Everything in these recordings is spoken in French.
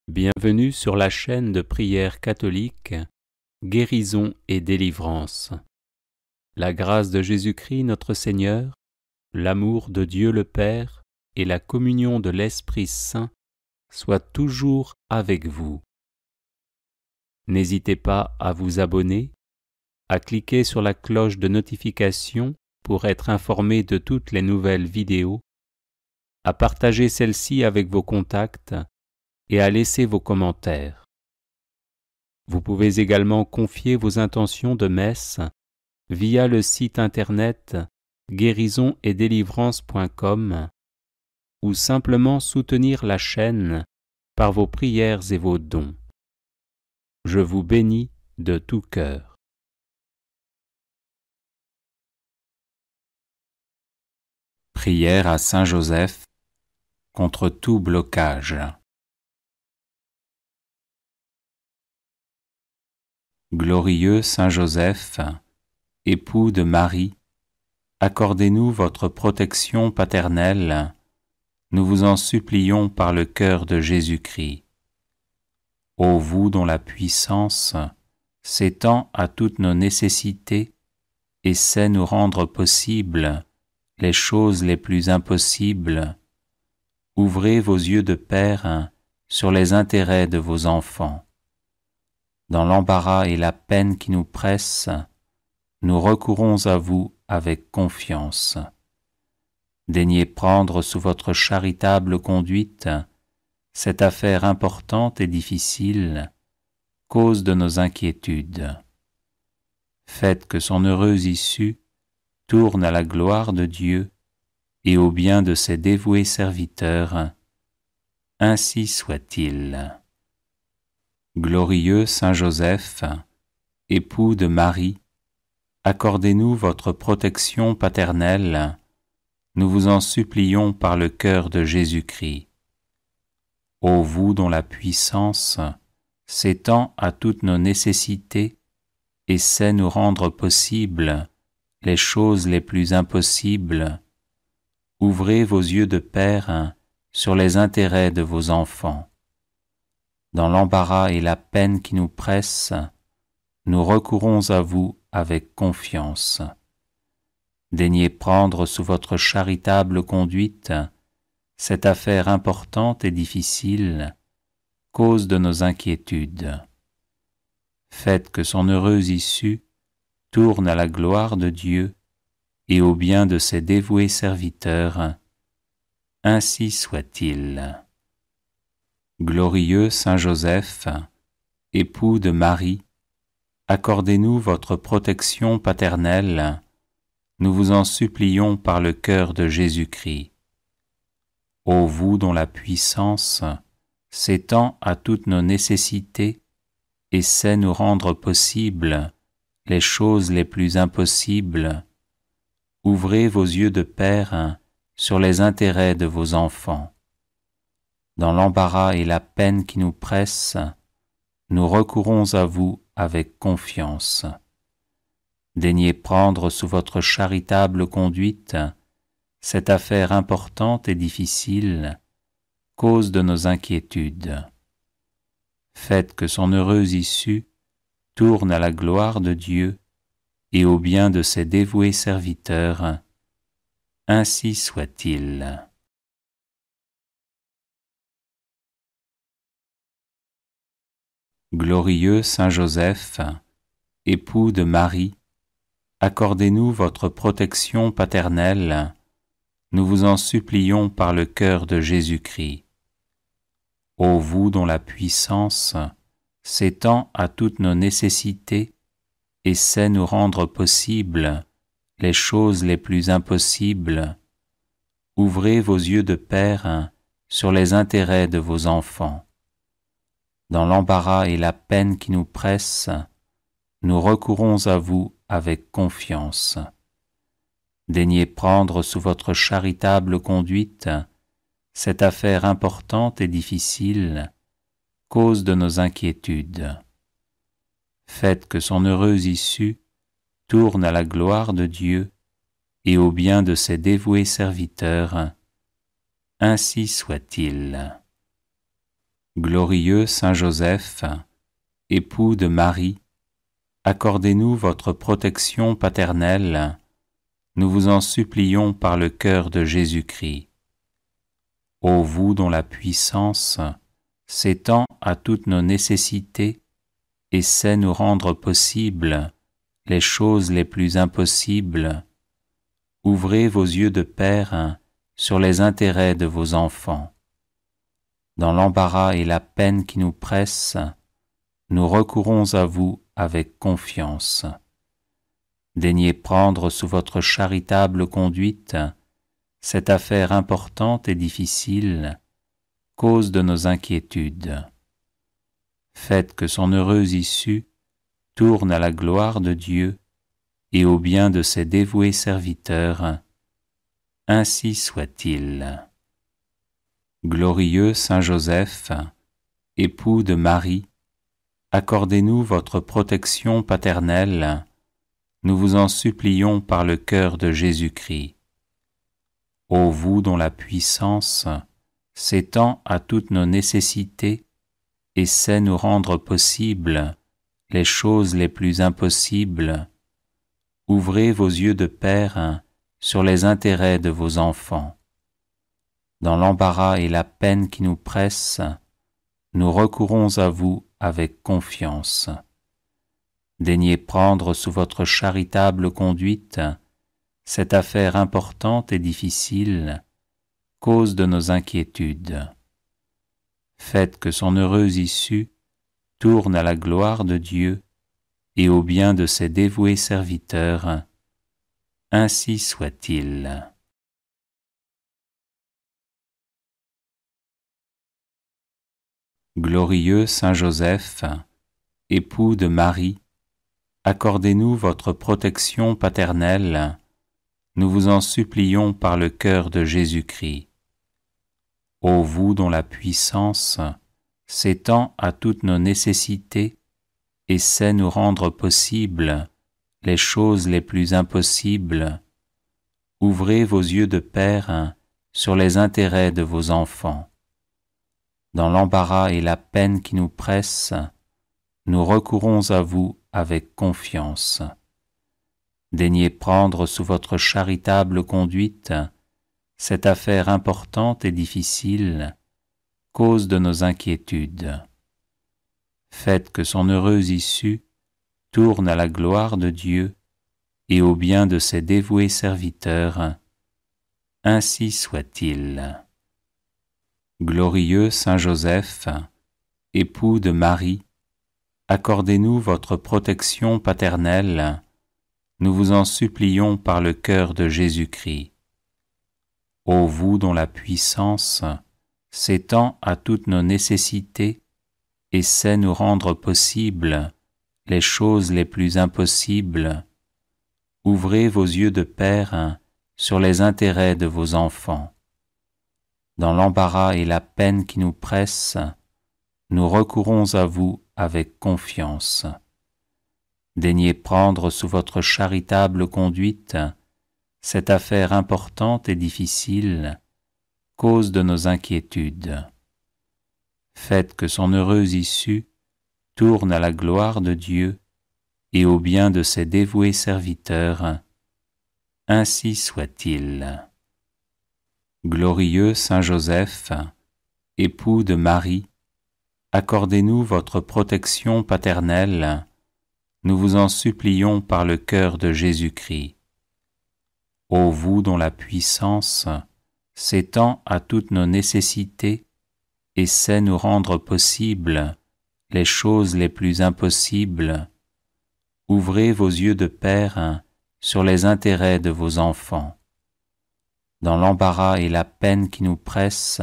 Bienvenue sur la chaîne de prière catholique Guérison et délivrance. La grâce de Jésus-Christ notre Seigneur, l'amour de Dieu le Père et la communion de l'Esprit Saint soient toujours avec vous. N'hésitez pas à vous abonner, à cliquer sur la cloche de notification pour être informé de toutes les nouvelles vidéos, à partager celle-ci avec vos contacts et à laisser vos commentaires. Vous pouvez également confier vos intentions de messe via le site internet guérisonetdélivrance.com ou simplement soutenir la chaîne par vos prières et vos dons. Je vous bénis de tout cœur. Prière à Saint Joseph contre tout blocage. Glorieux Saint Joseph, époux de Marie, accordez-nous votre protection paternelle, nous vous en supplions par le cœur de Jésus-Christ. Ô vous dont la puissance s'étend à toutes nos nécessités et sait nous rendre possibles les choses les plus impossibles, ouvrez vos yeux de Père sur les intérêts de vos enfants. Dans l'embarras et la peine qui nous pressent, nous recourons à vous avec confiance. Daignez prendre sous votre charitable conduite cette affaire importante et difficile, cause de nos inquiétudes. Faites que son heureuse issue tourne à la gloire de Dieu et au bien de ses dévoués serviteurs. Ainsi soit-il. Glorieux Saint Joseph, époux de Marie, accordez-nous votre protection paternelle, nous vous en supplions par le cœur de Jésus-Christ. Ô vous dont la puissance s'étend à toutes nos nécessités et sait nous rendre possibles les choses les plus impossibles, ouvrez vos yeux de Père sur les intérêts de vos enfants. Dans l'embarras et la peine qui nous pressent, nous recourons à vous avec confiance. Daignez prendre sous votre charitable conduite cette affaire importante et difficile, cause de nos inquiétudes. Faites que son heureuse issue tourne à la gloire de Dieu et au bien de ses dévoués serviteurs. Ainsi soit-il. Glorieux Saint Joseph, époux de Marie, accordez-nous votre protection paternelle, nous vous en supplions par le cœur de Jésus-Christ. Ô vous dont la puissance s'étend à toutes nos nécessités et sait nous rendre possibles les choses les plus impossibles, ouvrez vos yeux de Père sur les intérêts de vos enfants. Dans l'embarras et la peine qui nous pressent, nous recourons à vous avec confiance. Daignez prendre sous votre charitable conduite cette affaire importante et difficile, cause de nos inquiétudes. Faites que son heureuse issue tourne à la gloire de Dieu et au bien de ses dévoués serviteurs. Ainsi soit-il. Glorieux Saint Joseph, époux de Marie, accordez-nous votre protection paternelle, nous vous en supplions par le cœur de Jésus-Christ. Ô vous dont la puissance s'étend à toutes nos nécessités et sait nous rendre possibles les choses les plus impossibles, ouvrez vos yeux de Père sur les intérêts de vos enfants. Dans l'embarras et la peine qui nous pressent, nous recourons à vous avec confiance. Daignez prendre sous votre charitable conduite cette affaire importante et difficile, cause de nos inquiétudes. Faites que son heureuse issue tourne à la gloire de Dieu et au bien de ses dévoués serviteurs. Ainsi soit-il. Glorieux Saint Joseph, époux de Marie, accordez-nous votre protection paternelle, nous vous en supplions par le cœur de Jésus-Christ. Ô vous dont la puissance s'étend à toutes nos nécessités et sait nous rendre possibles les choses les plus impossibles, ouvrez vos yeux de Père sur les intérêts de vos enfants. Dans l'embarras et la peine qui nous pressent, nous recourons à vous avec confiance. Daignez prendre sous votre charitable conduite cette affaire importante et difficile, cause de nos inquiétudes. Faites que son heureuse issue tourne à la gloire de Dieu et au bien de ses dévoués serviteurs. Ainsi soit-il. Glorieux Saint Joseph, époux de Marie, accordez-nous votre protection paternelle, nous vous en supplions par le cœur de Jésus-Christ. Ô vous dont la puissance s'étend à toutes nos nécessités et sait nous rendre possibles les choses les plus impossibles, ouvrez vos yeux de Père sur les intérêts de vos enfants. Dans l'embarras et la peine qui nous pressent, nous recourons à vous avec confiance. Daignez prendre sous votre charitable conduite cette affaire importante et difficile, cause de nos inquiétudes. Faites que son heureuse issue tourne à la gloire de Dieu et au bien de ses dévoués serviteurs. Ainsi soit-il. Glorieux Saint Joseph, époux de Marie, accordez-nous votre protection paternelle, nous vous en supplions par le cœur de Jésus-Christ. Ô vous dont la puissance s'étend à toutes nos nécessités et sait nous rendre possibles les choses les plus impossibles, ouvrez vos yeux de Père sur les intérêts de vos enfants. Dans l'embarras et la peine qui nous pressent, nous recourons à vous avec confiance. Daignez prendre sous votre charitable conduite cette affaire importante et difficile, cause de nos inquiétudes. Faites que son heureuse issue tourne à la gloire de Dieu et au bien de ses dévoués serviteurs. Ainsi soit-il. Glorieux Saint Joseph, époux de Marie, accordez-nous votre protection paternelle, nous vous en supplions par le cœur de Jésus-Christ. Ô vous dont la puissance s'étend à toutes nos nécessités et sait nous rendre possibles les choses les plus impossibles, ouvrez vos yeux de Père sur les intérêts de vos enfants. Dans l'embarras et la peine qui nous pressent, nous recourons à vous avec confiance. Daignez prendre sous votre charitable conduite cette affaire importante et difficile, cause de nos inquiétudes. Faites que son heureuse issue tourne à la gloire de Dieu et au bien de ses dévoués serviteurs. Ainsi soit-il. Glorieux Saint Joseph, époux de Marie, accordez-nous votre protection paternelle, nous vous en supplions par le cœur de Jésus-Christ. Ô vous dont la puissance s'étend à toutes nos nécessités et sait nous rendre possibles les choses les plus impossibles, ouvrez vos yeux de Père sur les intérêts de vos enfants. Dans l'embarras et la peine qui nous pressent,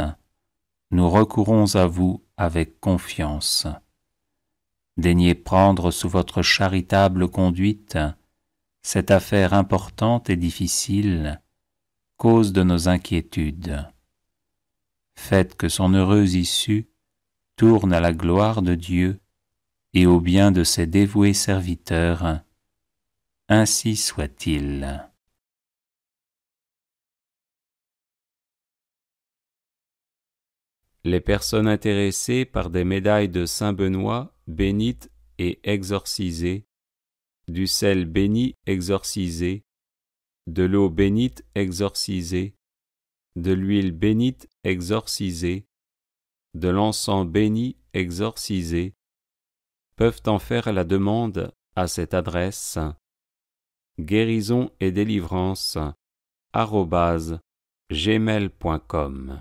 nous recourons à vous avec confiance. Daignez prendre sous votre charitable conduite cette affaire importante et difficile, cause de nos inquiétudes. Faites que son heureuse issue tourne à la gloire de Dieu et au bien de ses dévoués serviteurs. Ainsi soit-il. Les personnes intéressées par des médailles de Saint-Benoît bénites et exorcisées, du sel béni exorcisé, de l'eau bénite exorcisée, de l'huile bénite exorcisée, de l'encens béni exorcisé, peuvent en faire la demande à cette adresse guérison et délivrance @gmail.com.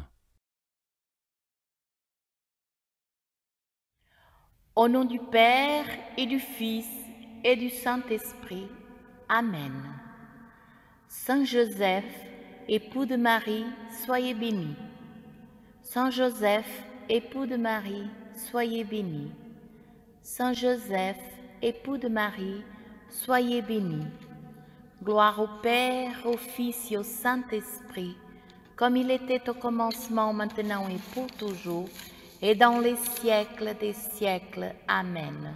Au nom du Père et du Fils et du Saint-Esprit. Amen. Saint Joseph, époux de Marie, soyez béni. Saint Joseph, époux de Marie, soyez béni. Saint Joseph, époux de Marie, soyez béni. Gloire au Père, au Fils et au Saint-Esprit, comme il était au commencement, maintenant et pour toujours, et dans les siècles des siècles. Amen.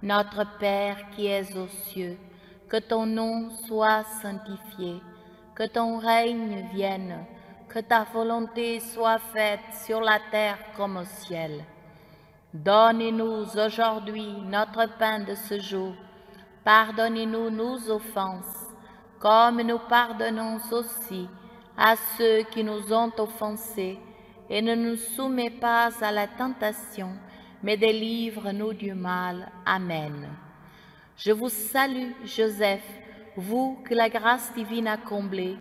Notre Père qui es aux cieux, que ton nom soit sanctifié, que ton règne vienne, que ta volonté soit faite sur la terre comme au ciel. Donne-nous aujourd'hui notre pain de ce jour. Pardonnez-nous nos offenses, comme nous pardonnons aussi à ceux qui nous ont offensés, et ne nous soumets pas à la tentation, mais délivre-nous du mal. Amen. Je vous salue, Joseph, vous que la grâce divine a comblé.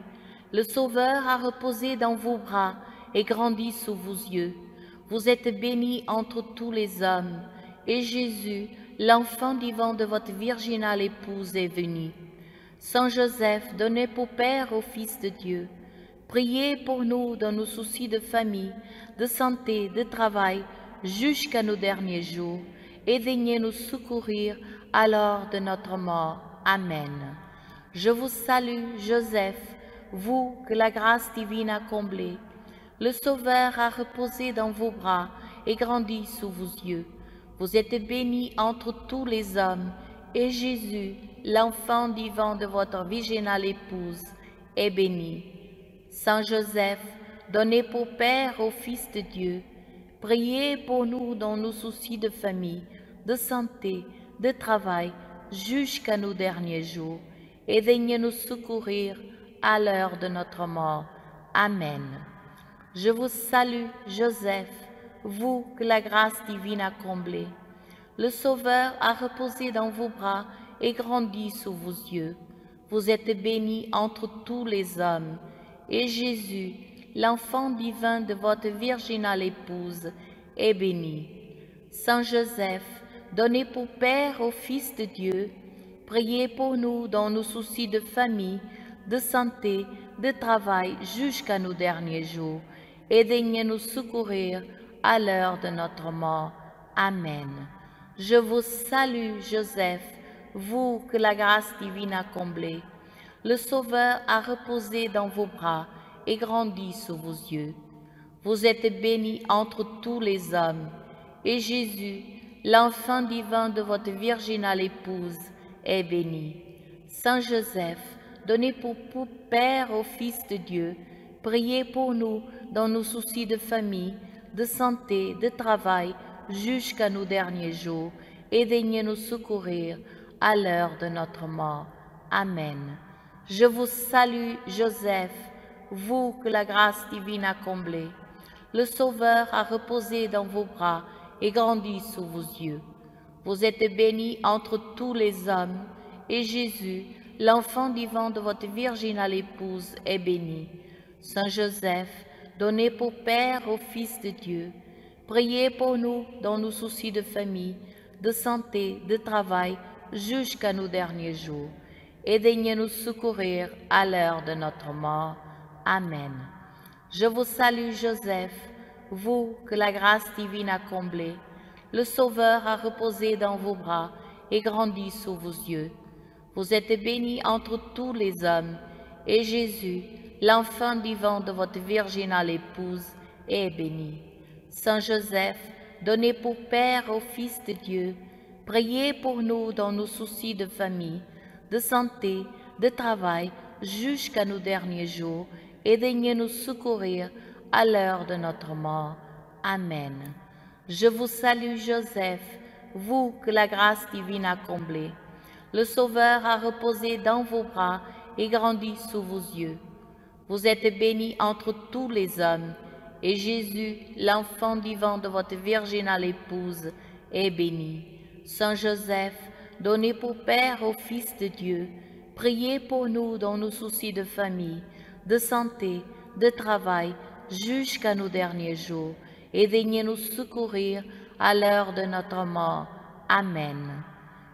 Le Sauveur a reposé dans vos bras et grandi sous vos yeux. Vous êtes bénie entre tous les hommes, et Jésus, l'enfant divin de votre virginale épouse, est venu. Saint Joseph, donné pour Père au Fils de Dieu, priez pour nous dans nos soucis de famille, de santé, de travail, jusqu'à nos derniers jours, et daignez nous secourir à l'heure de notre mort. Amen. Je vous salue, Joseph, vous que la grâce divine a comblé. Le Sauveur a reposé dans vos bras et grandi sous vos yeux. Vous êtes bénie entre tous les hommes, et Jésus, l'enfant divin de votre virginale épouse, est béni. Saint Joseph, donné pour Père au Fils de Dieu, priez pour nous dans nos soucis de famille, de santé, de travail, jusqu'à nos derniers jours, et daignez nous secourir à l'heure de notre mort. Amen. Je vous salue, Joseph, vous que la grâce divine a comblé. Le Sauveur a reposé dans vos bras et grandi sous vos yeux. Vous êtes bénie entre tous les hommes, et Jésus, l'enfant divin de votre virginale épouse, est béni. Saint Joseph, donné pour Père au Fils de Dieu, priez pour nous dans nos soucis de famille, de santé, de travail, jusqu'à nos derniers jours, et daignez nous secourir à l'heure de notre mort. Amen. Je vous salue, Joseph, vous que la grâce divine a comblé. Le Sauveur a reposé dans vos bras et grandi sous vos yeux. Vous êtes bénie entre tous les hommes, et Jésus, l'enfant divin de votre virginale épouse, est béni. Saint Joseph, donné pour Père au Fils de Dieu, priez pour nous dans nos soucis de famille, de santé, de travail, jusqu'à nos derniers jours, et daignez nous secourir à l'heure de notre mort. Amen. Je vous salue, Joseph, vous que la grâce divine a comblé. Le Sauveur a reposé dans vos bras et grandi sous vos yeux. Vous êtes bénie entre tous les hommes, et Jésus, l'enfant divin de votre virginale épouse, est béni. Saint Joseph, donné pour Père au Fils de Dieu, priez pour nous dans nos soucis de famille, de santé, de travail, jusqu'à nos derniers jours, et daignez nous secourir à l'heure de notre mort. Amen. Je vous salue, Joseph, vous que la grâce divine a comblé. Le Sauveur a reposé dans vos bras et grandi sous vos yeux. Vous êtes bénie entre tous les hommes, et Jésus, l'enfant divin de votre virginale épouse, est béni. Saint Joseph, donné pour Père au Fils de Dieu, priez pour nous dans nos soucis de famille, de santé, de travail, jusqu'à nos derniers jours, et daignez nous secourir à l'heure de notre mort. Amen. Je vous salue Joseph, vous que la grâce divine a comblé. Le Sauveur a reposé dans vos bras et grandi sous vos yeux. Vous êtes bénie entre tous les hommes, et Jésus, l'enfant vivant de votre virginale épouse, est béni. Saint Joseph, donné pour Père au Fils de Dieu, priez pour nous dans nos soucis de famille, de santé, de travail, jusqu'à nos derniers jours, et daignez nous secourir à l'heure de notre mort. Amen.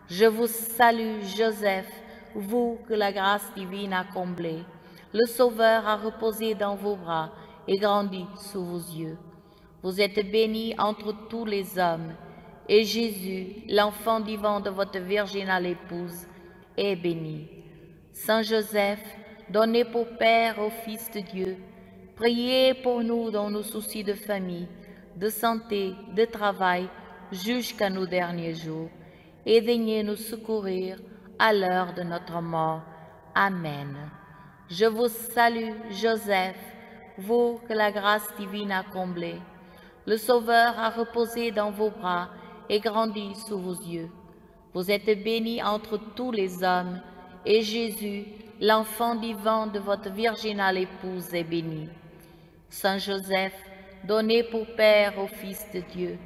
Je vous salue, Joseph, vous que la grâce divine a comblé. Le Sauveur a reposé dans vos bras et grandi sous vos yeux. Vous êtes bénie entre tous les hommes, et Jésus, l'enfant vivant de votre virginale épouse, est béni. Saint Joseph, donné pour Père au Fils de Dieu, priez pour nous dans nos soucis de famille, de santé, de travail, jusqu'à nos derniers jours, et daignez nous secourir à l'heure de notre mort. Amen. Je vous salue, Joseph, vous que la grâce divine a comblé. Le Sauveur a reposé dans vos bras et grandi sous vos yeux. Vous êtes bénie entre tous les hommes, et Jésus, l'enfant vivant de votre virginale épouse, est béni. Saint Joseph, donné pour Père au Fils de Dieu,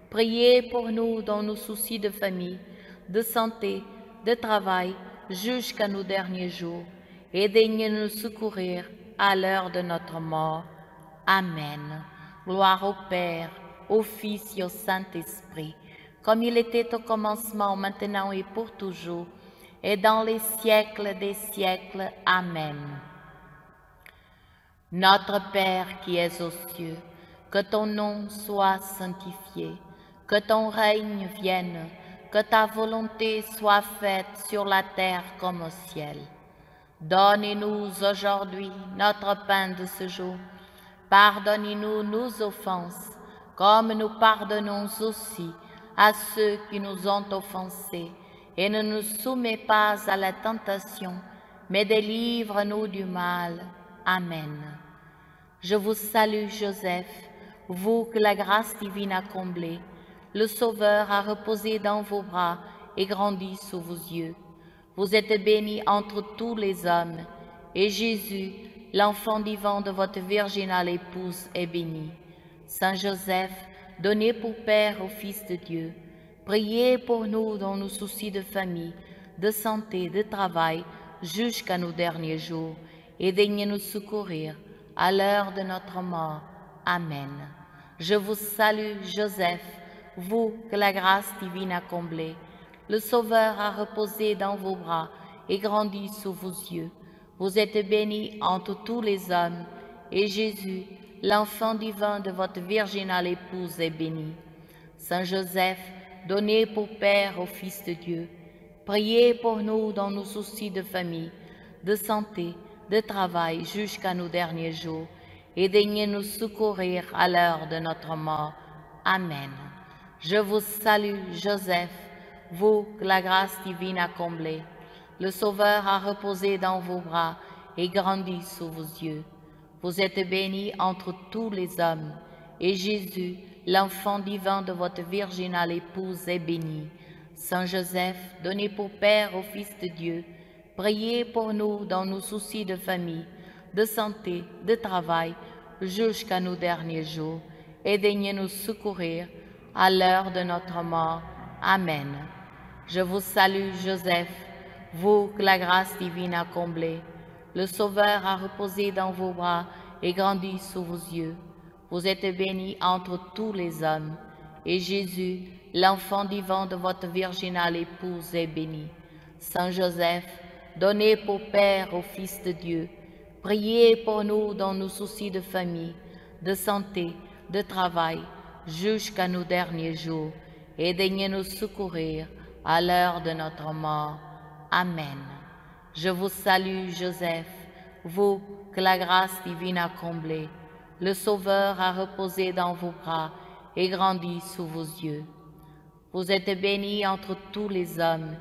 priez pour nous dans nos soucis de famille, de santé, de travail, jusqu'à nos derniers jours, et daignez nous secourir à l'heure de notre mort. Amen. Gloire au Père, au Fils et au Saint-Esprit, comme il était au commencement, maintenant et pour toujours, et dans les siècles des siècles. Amen. Notre Père qui es aux cieux, que ton nom soit sanctifié, que ton règne vienne, que ta volonté soit faite sur la terre comme au ciel. Donnez-nous aujourd'hui notre pain de ce jour. Pardonnez-nous nos offenses, comme nous pardonnons aussi à ceux qui nous ont offensés. Et ne nous soumets pas à la tentation, mais délivre-nous du mal. Amen. Je vous salue, Joseph, vous que la grâce divine a comblé. Le Sauveur a reposé dans vos bras et grandi sous vos yeux. Vous êtes bénie entre tous les hommes, et Jésus, l'enfant vivant de votre virginale épouse, est béni. Saint Joseph, donné pour Père au Fils de Dieu, priez pour nous dans nos soucis de famille, de santé, de travail, jusqu'à nos derniers jours, et daignez nous secourir à l'heure de notre mort. Amen. Je vous salue, Joseph, vous que la grâce divine a comblé. Le Sauveur a reposé dans vos bras et grandi sous vos yeux. Vous êtes bénie entre tous les hommes, et Jésus, l'enfant divin de votre virginale épouse, est béni. Saint Joseph, donné pour Père au Fils de Dieu, priez pour nous dans nos soucis de famille, de santé, de travail, jusqu'à nos derniers jours, et daignez nous secourir à l'heure de notre mort. Amen. Je vous salue, Joseph, vous que la grâce divine a comblé. Le Sauveur a reposé dans vos bras et grandi sous vos yeux. Vous êtes bénie entre tous les hommes, et Jésus, l'enfant divin de votre virginale épouse, est béni. Saint Joseph, donné pour Père au Fils de Dieu, priez pour nous dans nos soucis de famille, de santé, de travail, jusqu'à nos derniers jours, et daignez nous secourir à l'heure de notre mort. Amen. Je vous salue, Joseph, vous que la grâce divine a comblé. Le Sauveur a reposé dans vos bras et grandi sous vos yeux. Vous êtes bénie entre tous les hommes, et Jésus, l'enfant vivant de votre virginale épouse, est béni. Saint Joseph, donné pour Père au Fils de Dieu, priez pour nous dans nos soucis de famille, de santé, de travail, jusqu'à nos derniers jours, et daignez nous secourir à l'heure de notre mort. Amen. Je vous salue, Joseph, vous que la grâce divine a comblé. Le Sauveur a reposé dans vos bras et grandi sous vos yeux. Vous êtes bénie entre tous les hommes,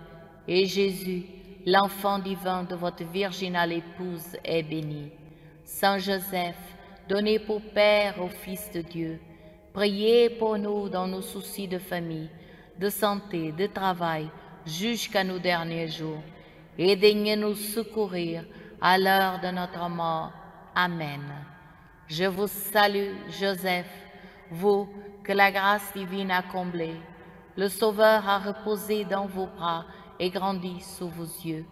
et Jésus, l'enfant divin de votre virginale épouse, est béni. Saint Joseph, donné pour Père au Fils de Dieu, Priez pour nous dans nos soucis de famille, de santé, de travail, jusqu'à nos derniers jours. Et daignez nous secourir à l'heure de notre mort. Amen. Je vous salue, Joseph, vous que la grâce divine a comblé. Le Sauveur a reposé dans vos bras et grandi sous vos yeux.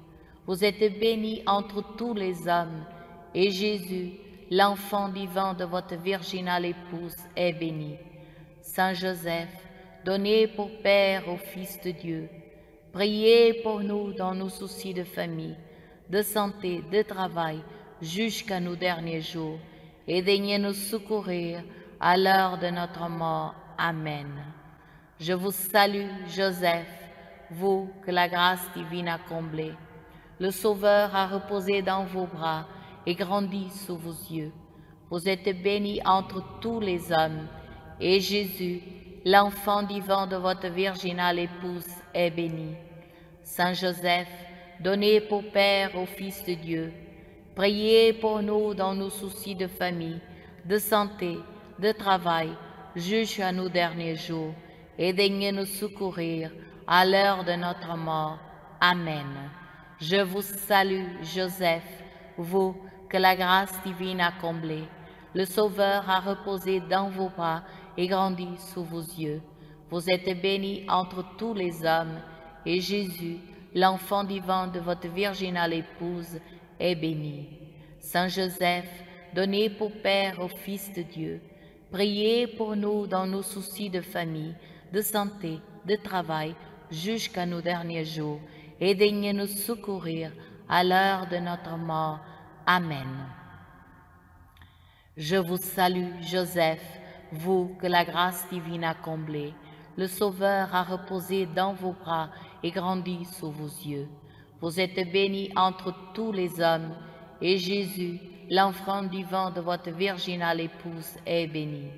Vous êtes bénie entre tous les hommes, et Jésus, l'enfant divin de votre virginale épouse, est béni. Saint Joseph, donné pour Père au Fils de Dieu, priez pour nous dans nos soucis de famille, de santé, de travail, jusqu'à nos derniers jours, et daignez nous secourir à l'heure de notre mort. Amen. Je vous salue, Joseph, vous que la grâce divine a comblé. Le Sauveur a reposé dans vos bras et grandi sous vos yeux. Vous êtes bénie entre tous les hommes, et Jésus, l'enfant divin de votre virginale épouse, est béni. Saint Joseph, donné pour Père au Fils de Dieu, priez pour nous dans nos soucis de famille, de santé, de travail, jusqu'à nos derniers jours, et daignez nous secourir à l'heure de notre mort. Amen. Je vous salue, Joseph, vous que la grâce divine a comblé. Le Sauveur a reposé dans vos bras et grandi sous vos yeux. Vous êtes bénie entre tous les hommes, et Jésus, l'enfant divin de votre virginale épouse, est béni. Saint Joseph, donné pour Père au Fils de Dieu, priez pour nous dans nos soucis de famille, de santé, de travail, jusqu'à nos derniers jours, et daignez nous secourir à l'heure de notre mort. Amen. Je vous salue, Joseph, vous que la grâce divine a comblé. Le Sauveur a reposé dans vos bras et grandi sous vos yeux. Vous êtes bénie entre tous les hommes, et Jésus, l'enfant divin de votre virginale épouse, est béni.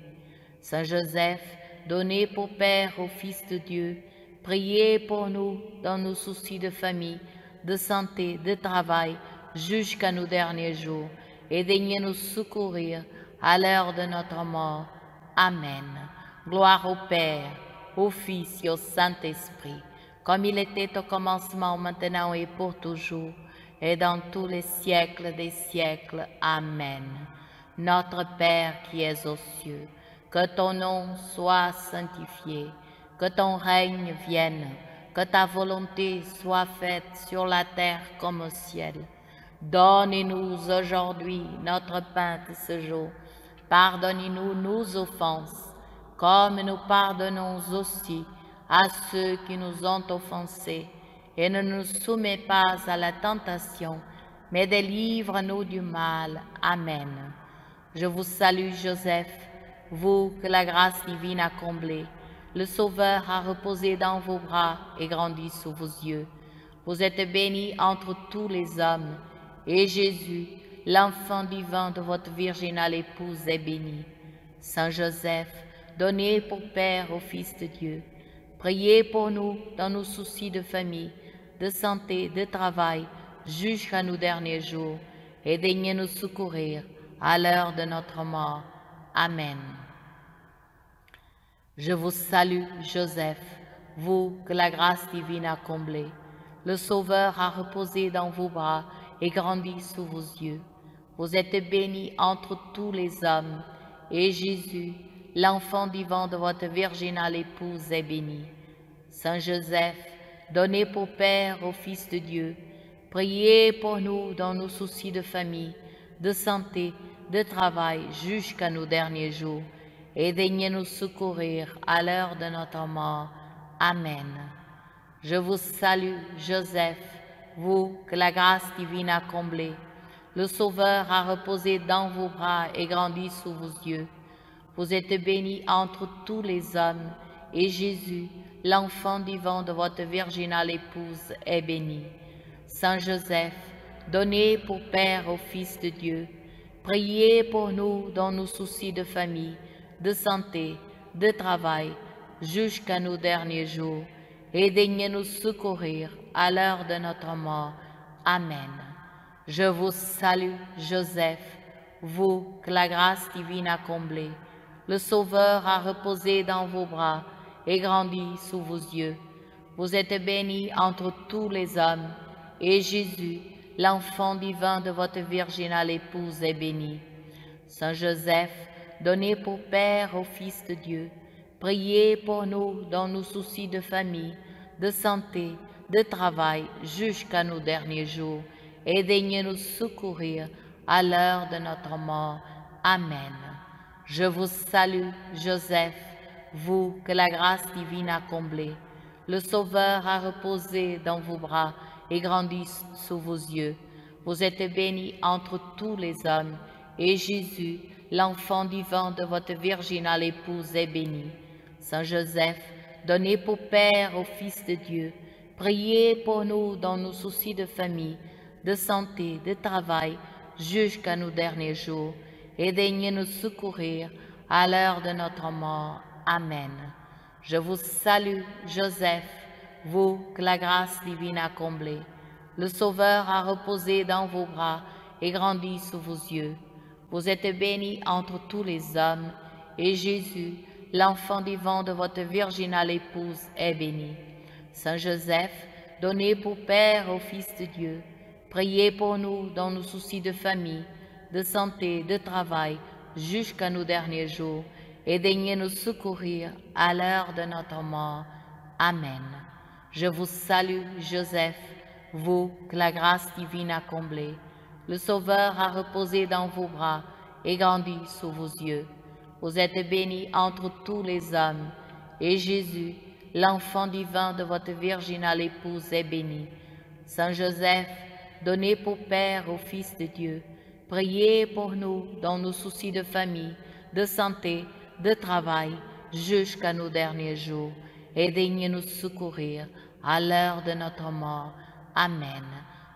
Saint Joseph, donné pour Père au Fils de Dieu, priez pour nous dans nos soucis de famille, de santé, de travail, jusqu'à nos derniers jours, et daignez nous secourir à l'heure de notre mort. Amen. Gloire au Père, au Fils et au Saint-Esprit, comme il était au commencement, maintenant et pour toujours, et dans tous les siècles des siècles. Amen. Notre Père qui es aux cieux, que ton nom soit sanctifié, que ton règne vienne, que ta volonté soit faite sur la terre comme au ciel. Donne-nous aujourd'hui notre pain de ce jour. Pardonnez-nous nos offenses, comme nous pardonnons aussi à ceux qui nous ont offensés. Et ne nous soumets pas à la tentation, mais délivre-nous du mal. Amen. Je vous salue, Joseph, vous que la grâce divine a comblé. Le Sauveur a reposé dans vos bras et grandi sous vos yeux. Vous êtes bénie entre tous les hommes, et Jésus, l'enfant divin de votre virginale épouse, est béni. Saint Joseph, donné pour Père au Fils de Dieu, priez pour nous dans nos soucis de famille, de santé, de travail, jusqu'à nos derniers jours, et daignez nous secourir à l'heure de notre mort. Amen. Je vous salue, Joseph, vous que la grâce divine a comblé. Le Sauveur a reposé dans vos bras et grandi sous vos yeux. Vous êtes bénie entre tous les hommes, et Jésus, l'enfant divin de votre virginale épouse, est béni. Saint Joseph, donné pour Père au Fils de Dieu, priez pour nous dans nos soucis de famille, de santé, de travail, jusqu'à nos derniers jours, et daignez nous secourir à l'heure de notre mort. Amen. Je vous salue, Joseph, vous que la grâce divine a comblé. Le Sauveur a reposé dans vos bras et grandi sous vos yeux. Vous êtes bénie entre tous les hommes, et Jésus, l'enfant divin de votre virginale épouse, est béni. Saint Joseph, donné pour Père au Fils de Dieu, priez pour nous dans nos soucis de famille, de santé, de travail, jusqu'à nos derniers jours, et daignez nous secourir à l'heure de notre mort. Amen. Je vous salue, Joseph, vous que la grâce divine a comblé. Le Sauveur a reposé dans vos bras et grandi sous vos yeux. Vous êtes bénie entre tous les hommes, et Jésus, l'enfant divin de votre virginale épouse, est béni. Saint Joseph, donné pour Père au Fils de Dieu, priez pour nous dans nos soucis de famille, de santé, de travail, jusqu'à nos derniers jours, et daignez nous secourir à l'heure de notre mort. Amen. Je vous salue, Joseph, vous que la grâce divine a comblé. Le Sauveur a reposé dans vos bras et grandi sous vos yeux. Vous êtes bénie entre tous les hommes, et Jésus, l'enfant divin de votre virginale épouse, est béni. Saint Joseph, donné pour Père au Fils de Dieu, priez pour nous dans nos soucis de famille, de santé, de travail, jusqu'à nos derniers jours, et daignez nous secourir à l'heure de notre mort. Amen. Je vous salue, Joseph, vous que la grâce divine a comblé. Le Sauveur a reposé dans vos bras et grandi sous vos yeux. Vous êtes bénie entre tous les hommes, et Jésus, l'enfant divin de votre virginale épouse, est béni. Saint Joseph, donné pour Père au Fils de Dieu, priez pour nous dans nos soucis de famille, de santé, de travail, jusqu'à nos derniers jours, et daignez nous secourir à l'heure de notre mort. Amen. Je vous salue, Joseph, vous que la grâce divine a comblé. Le Sauveur a reposé dans vos bras et grandi sous vos yeux. Vous êtes bénie entre tous les hommes, et Jésus, l'enfant divin de votre virginale épouse, est béni. Saint Joseph, donné pour Père au Fils de Dieu, priez pour nous dans nos soucis de famille, de santé, de travail, jusqu'à nos derniers jours, et daignez nous secourir à l'heure de notre mort. Amen.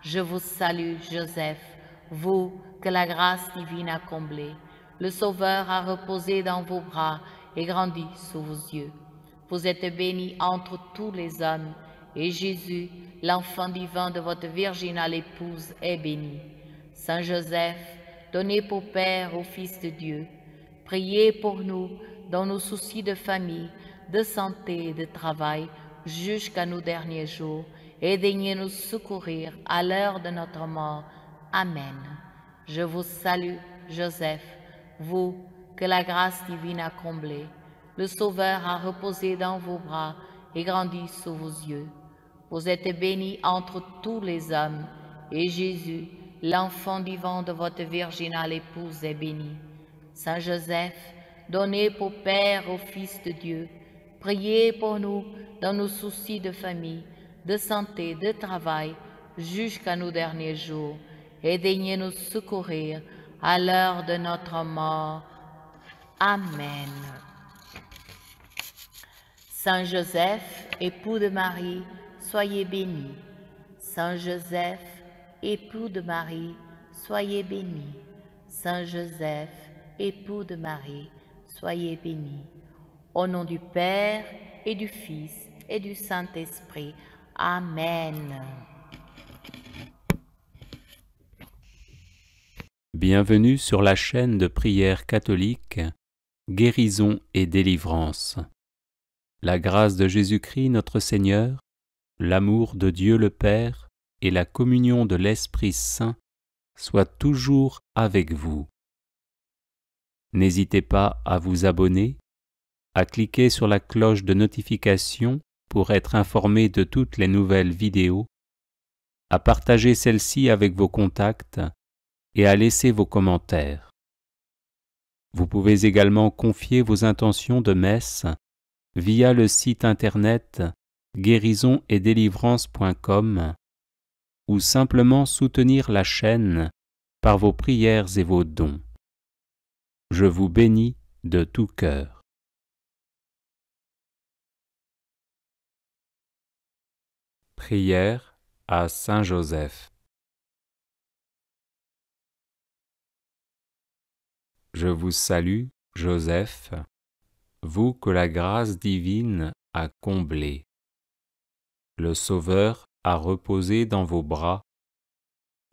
Je vous salue, Joseph, vous que la grâce divine a comblé. Le Sauveur a reposé dans vos bras et grandi sous vos yeux. Vous êtes bénie entre tous les hommes, et Jésus, l'enfant divin de votre virginale épouse, est béni. Saint Joseph, donné pour Père au Fils de Dieu, priez pour nous dans nos soucis de famille, de santé et de travail, jusqu'à nos derniers jours, et daignez nous secourir à l'heure de notre mort. Amen. Je vous salue, Joseph, vous que la grâce divine a comblé. Le Sauveur a reposé dans vos bras et grandi sous vos yeux. Vous êtes bénie entre tous les hommes, et Jésus, l'enfant divin de votre virginale épouse, est béni. Saint Joseph, donné pour Père au Fils de Dieu, priez pour nous dans nos soucis de famille, de santé, de travail, jusqu'à nos derniers jours, et daignez nous secourir à l'heure de notre mort. Amen. Saint Joseph, époux de Marie, soyez béni. Saint Joseph, époux de Marie, soyez béni. Saint Joseph, époux de Marie, soyez béni. Au nom du Père et du Fils et du Saint-Esprit. Amen. Bienvenue sur la chaîne de prière catholique, Guérison et délivrance. La grâce de Jésus-Christ notre Seigneur, l'amour de Dieu le Père et la communion de l'Esprit Saint soient toujours avec vous. N'hésitez pas à vous abonner, à cliquer sur la cloche de notification pour être informé de toutes les nouvelles vidéos, à partager celle-ci avec vos contacts et à laisser vos commentaires. Vous pouvez également confier vos intentions de messe via le site internet guérisonetdélivrance.com ou simplement soutenir la chaîne par vos prières et vos dons. Je vous bénis de tout cœur. Prière à Saint Joseph. Je vous salue, Joseph, vous que la grâce divine a comblé. Le Sauveur a reposé dans vos bras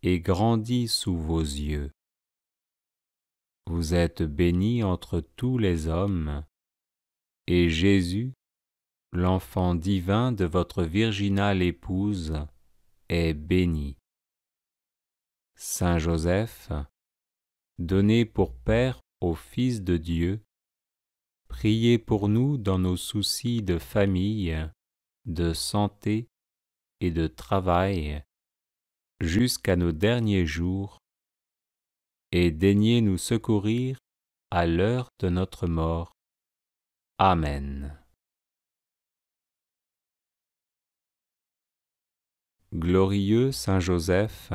et grandi sous vos yeux. Vous êtes bénie entre tous les hommes, et Jésus, l'enfant divin de votre virginale épouse, est béni. Saint Joseph, donné pour Père au Fils de Dieu, priez pour nous dans nos soucis de famille, de santé et de travail, jusqu'à nos derniers jours, et daignez nous secourir à l'heure de notre mort. Amen. Glorieux Saint Joseph,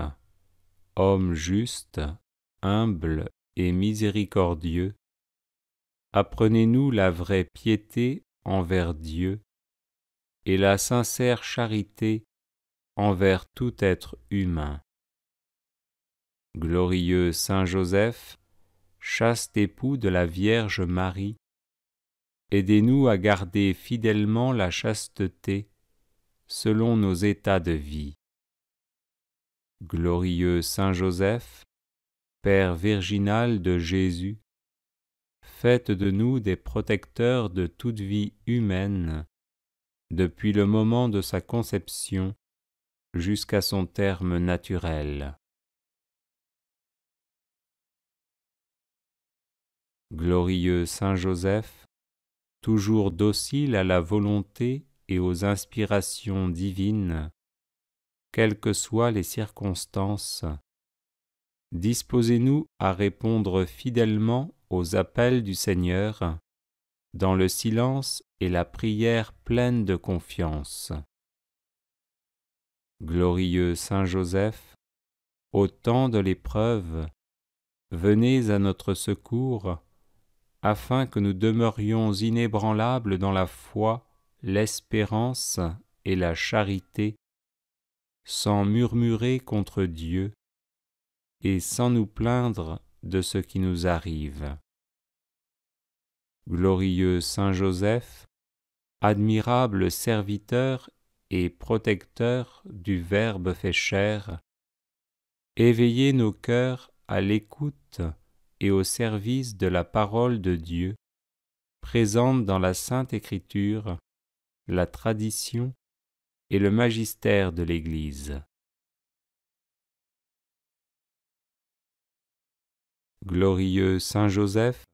homme juste, humble et miséricordieux, apprenez-nous la vraie piété envers Dieu et la sincère charité envers tout être humain. Glorieux Saint Joseph, chaste époux de la Vierge Marie, aidez-nous à garder fidèlement la chasteté selon nos états de vie. Glorieux Saint Joseph, Père virginal de Jésus, faites de nous des protecteurs de toute vie humaine, depuis le moment de sa conception jusqu'à son terme naturel. Glorieux Saint Joseph, toujours docile à la volonté et aux inspirations divines, quelles que soient les circonstances, disposez-nous à répondre fidèlement aux appels du Seigneur, dans le silence et la prière pleine de confiance. Glorieux Saint Joseph, au temps de l'épreuve, venez à notre secours, afin que nous demeurions inébranlables dans la foi, l'espérance et la charité, sans murmurer contre Dieu et sans nous plaindre de ce qui nous arrive. Glorieux Saint Joseph, admirable serviteur et protecteur du Verbe fait chair, éveillez nos cœurs à l'écoute et au service de la parole de Dieu, présente dans la Sainte Écriture, la tradition et le magistère de l'Église. Glorieux Saint Joseph,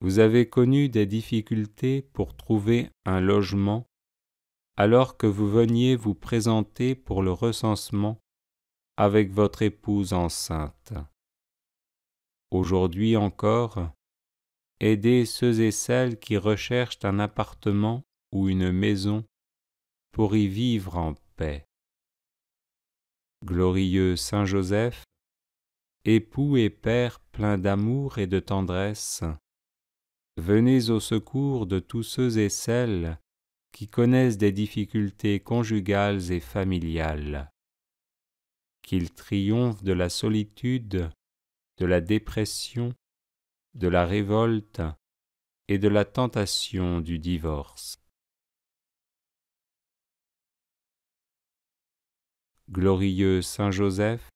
vous avez connu des difficultés pour trouver un logement alors que vous veniez vous présenter pour le recensement avec votre épouse enceinte. Aujourd'hui encore, aidez ceux et celles qui recherchent un appartement ou une maison pour y vivre en paix. Glorieux Saint Joseph, époux et père plein d'amour et de tendresse, venez au secours de tous ceux et celles qui connaissent des difficultés conjugales et familiales. Qu'ils triomphent de la solitude, de la dépression, de la révolte et de la tentation du divorce. Glorieux Saint Joseph,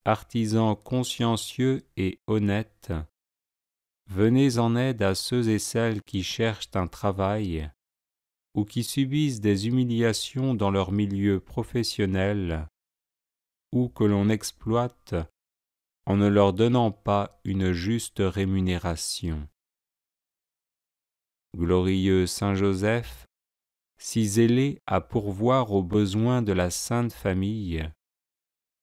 artisan consciencieux et honnête, venez en aide à ceux et celles qui cherchent un travail ou qui subissent des humiliations dans leur milieu professionnel ou que l'on exploite en ne leur donnant pas une juste rémunération. Glorieux Saint Joseph, si zélé à pourvoir aux besoins de la Sainte Famille,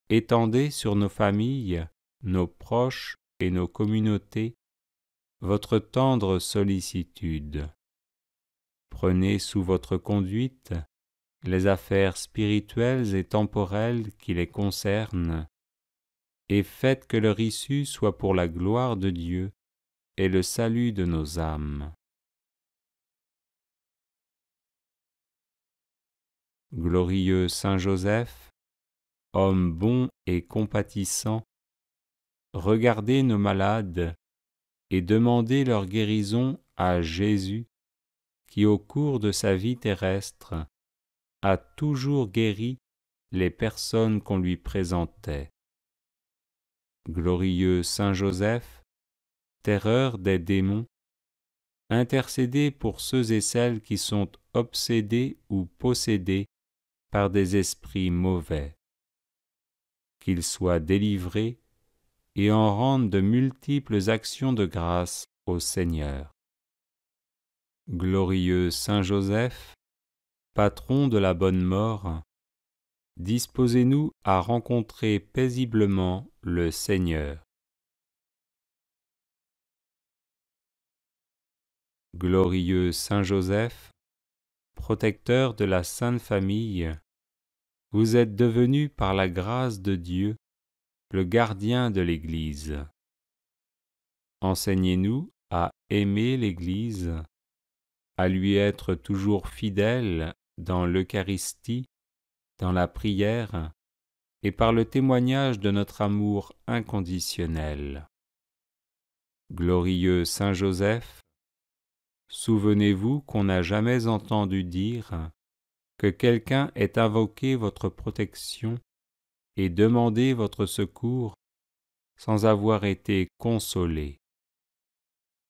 étendez sur nos familles, nos proches et nos communautés votre tendre sollicitude. Prenez sous votre conduite les affaires spirituelles et temporelles qui les concernent, et faites que leur issue soit pour la gloire de Dieu et le salut de nos âmes. Glorieux Saint Joseph, homme bon et compatissant, regardez nos malades et demandez leur guérison à Jésus, qui au cours de sa vie terrestre a toujours guéri les personnes qu'on lui présentait. Glorieux Saint Joseph, terreur des démons, intercédez pour ceux et celles qui sont obsédés ou possédés par des esprits mauvais, qu'ils soient délivrés et en rendent de multiples actions de grâce au Seigneur. Glorieux Saint Joseph, patron de la bonne mort, disposez-nous à rencontrer paisiblement le Seigneur. Glorieux Saint Joseph, protecteur de la Sainte Famille, vous êtes devenu par la grâce de Dieu le gardien de l'Église. Enseignez-nous à aimer l'Église, à lui être toujours fidèles dans l'Eucharistie, dans la prière et par le témoignage de notre amour inconditionnel. Glorieux Saint Joseph, souvenez-vous qu'on n'a jamais entendu dire que quelqu'un ait invoqué votre protection et demandé votre secours sans avoir été consolé.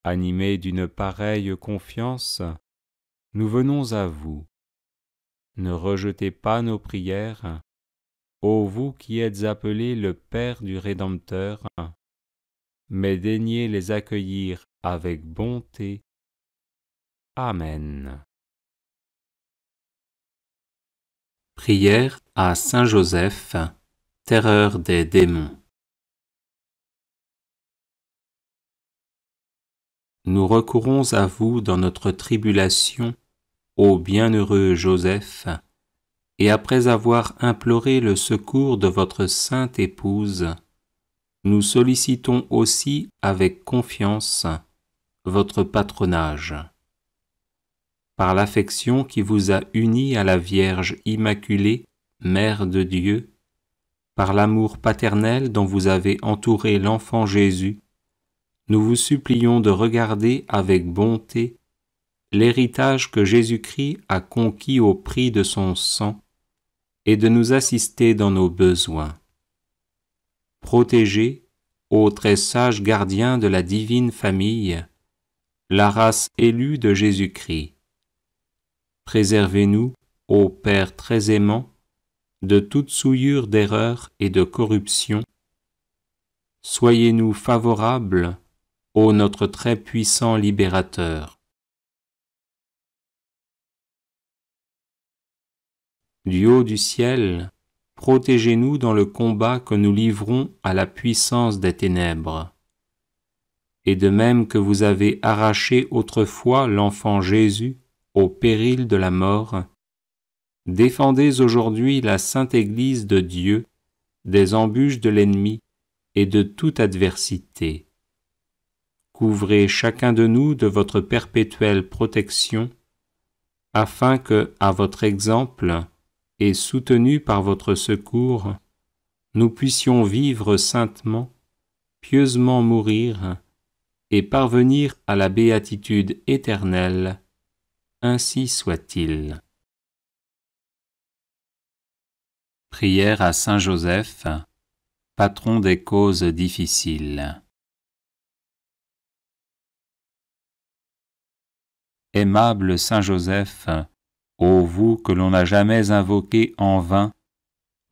Animés d'une pareille confiance, nous venons à vous. Ne rejetez pas nos prières, ô vous qui êtes appelé le Père du Rédempteur, mais daignez les accueillir avec bonté. Amen. Prière à Saint Joseph, terreur des démons. Nous recourons à vous dans notre tribulation, ô bienheureux Joseph, et après avoir imploré le secours de votre sainte épouse, nous sollicitons aussi avec confiance votre patronage. Par l'affection qui vous a unis à la Vierge Immaculée, Mère de Dieu, par l'amour paternel dont vous avez entouré l'enfant Jésus, nous vous supplions de regarder avec bonté l'héritage que Jésus-Christ a conquis au prix de son sang et de nous assister dans nos besoins. Protégez, ô très sage gardien de la divine famille, la race élue de Jésus-Christ. Préservez-nous, ô Père très aimant, de toute souillure d'erreur et de corruption. Soyez-nous favorables, ô notre très puissant libérateur. Du haut du ciel, protégez-nous dans le combat que nous livrons à la puissance des ténèbres. Et de même que vous avez arraché autrefois l'enfant Jésus au péril de la mort, défendez aujourd'hui la Sainte Église de Dieu des embûches de l'ennemi et de toute adversité. Couvrez chacun de nous de votre perpétuelle protection, afin que, à votre exemple et soutenus par votre secours, nous puissions vivre saintement, pieusement mourir et parvenir à la béatitude éternelle. Ainsi soit-il. Prière à Saint Joseph, patron des causes difficiles. Aimable Saint Joseph, ô vous que l'on n'a jamais invoqué en vain,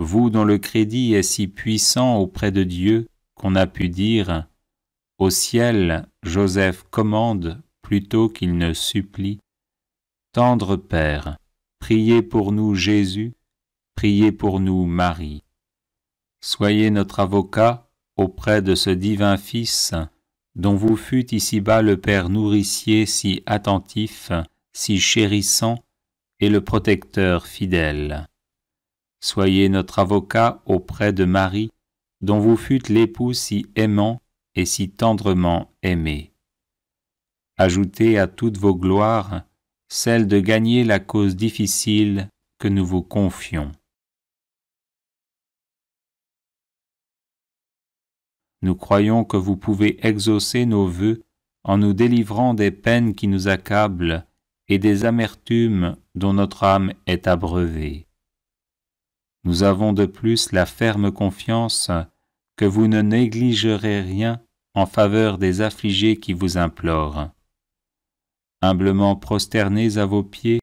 vous dont le crédit est si puissant auprès de Dieu qu'on a pu dire « Au ciel, Joseph commande plutôt qu'il ne supplie ». Tendre Père, priez pour nous Jésus, priez pour nous Marie. Soyez notre avocat auprès de ce divin Fils, dont vous fûtes ici-bas le Père nourricier si attentif, si chérissant, et le protecteur fidèle. Soyez notre avocat auprès de Marie, dont vous fûtes l'époux si aimant et si tendrement aimé. Ajoutez à toutes vos gloires celle de gagner la cause difficile que nous vous confions. Nous croyons que vous pouvez exaucer nos vœux en nous délivrant des peines qui nous accablent et des amertumes dont notre âme est abreuvée. Nous avons de plus la ferme confiance que vous ne négligerez rien en faveur des affligés qui vous implorent. Humblement prosternés à vos pieds,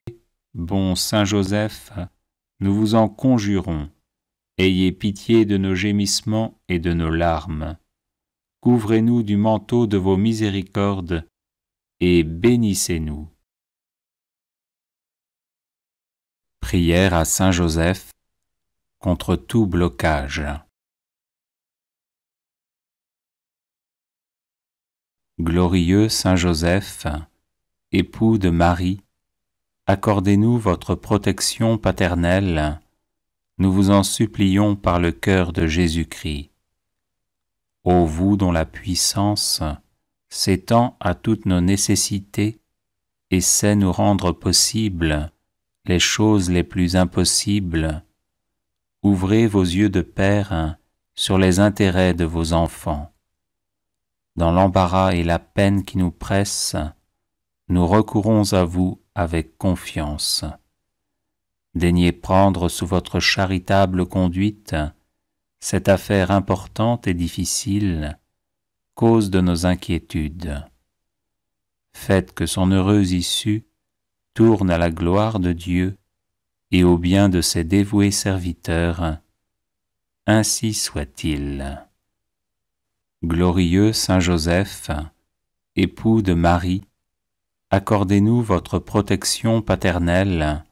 bon Saint Joseph, nous vous en conjurons, ayez pitié de nos gémissements et de nos larmes. Couvrez-nous du manteau de vos miséricordes et bénissez-nous. Prière à Saint Joseph contre tout blocage. Glorieux Saint Joseph, époux de Marie, accordez-nous votre protection paternelle, nous vous en supplions par le cœur de Jésus-Christ. Ô vous dont la puissance s'étend à toutes nos nécessités et sait nous rendre possibles les choses les plus impossibles, ouvrez vos yeux de Père sur les intérêts de vos enfants. Dans l'embarras et la peine qui nous pressent, nous recourons à vous avec confiance. Daignez prendre sous votre charitable conduite cette affaire importante et difficile, cause de nos inquiétudes. Faites que son heureuse issue tourne à la gloire de Dieu et au bien de ses dévoués serviteurs. Ainsi soit-il. Glorieux Saint Joseph, époux de Marie, accordez-nous votre protection paternelle,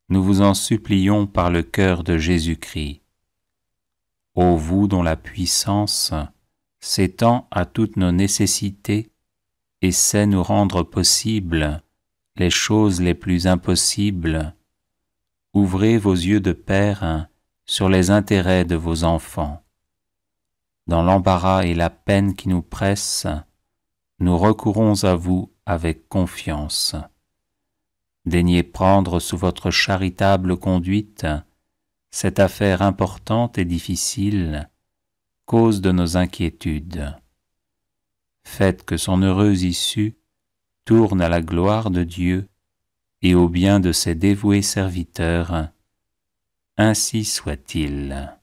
nous vous en supplions par le cœur de Jésus-Christ. Ô vous dont la puissance s'étend à toutes nos nécessités et sait nous rendre possibles les choses les plus impossibles, ouvrez vos yeux de Père sur les intérêts de vos enfants. Dans l'embarras et la peine qui nous pressent, nous recourons à vous avec confiance. Daignez prendre sous votre charitable conduite cette affaire importante et difficile, cause de nos inquiétudes. Faites que son heureuse issue tourne à la gloire de Dieu et au bien de ses dévoués serviteurs. Ainsi soit-il.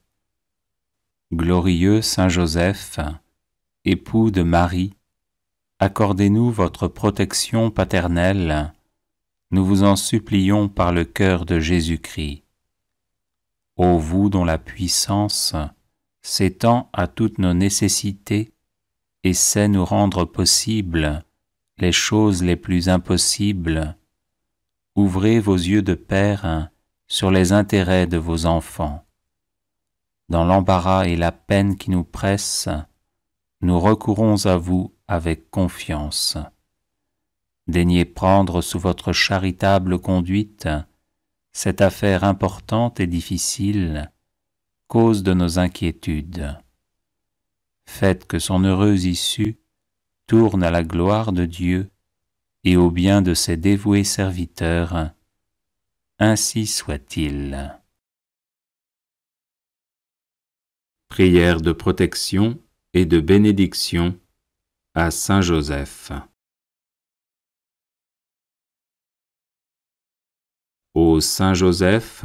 Glorieux Saint Joseph, époux de Marie, accordez-nous votre protection paternelle, nous vous en supplions par le cœur de Jésus-Christ. Ô vous dont la puissance s'étend à toutes nos nécessités et sait nous rendre possibles les choses les plus impossibles, ouvrez vos yeux de Père sur les intérêts de vos enfants. Dans l'embarras et la peine qui nous pressent, nous recourons à vous avec confiance. Daignez prendre sous votre charitable conduite cette affaire importante et difficile, cause de nos inquiétudes. Faites que son heureuse issue tourne à la gloire de Dieu et au bien de ses dévoués serviteurs. Ainsi soit-il. Prière de protection et de bénédiction à Saint Joseph. Ô Saint Joseph,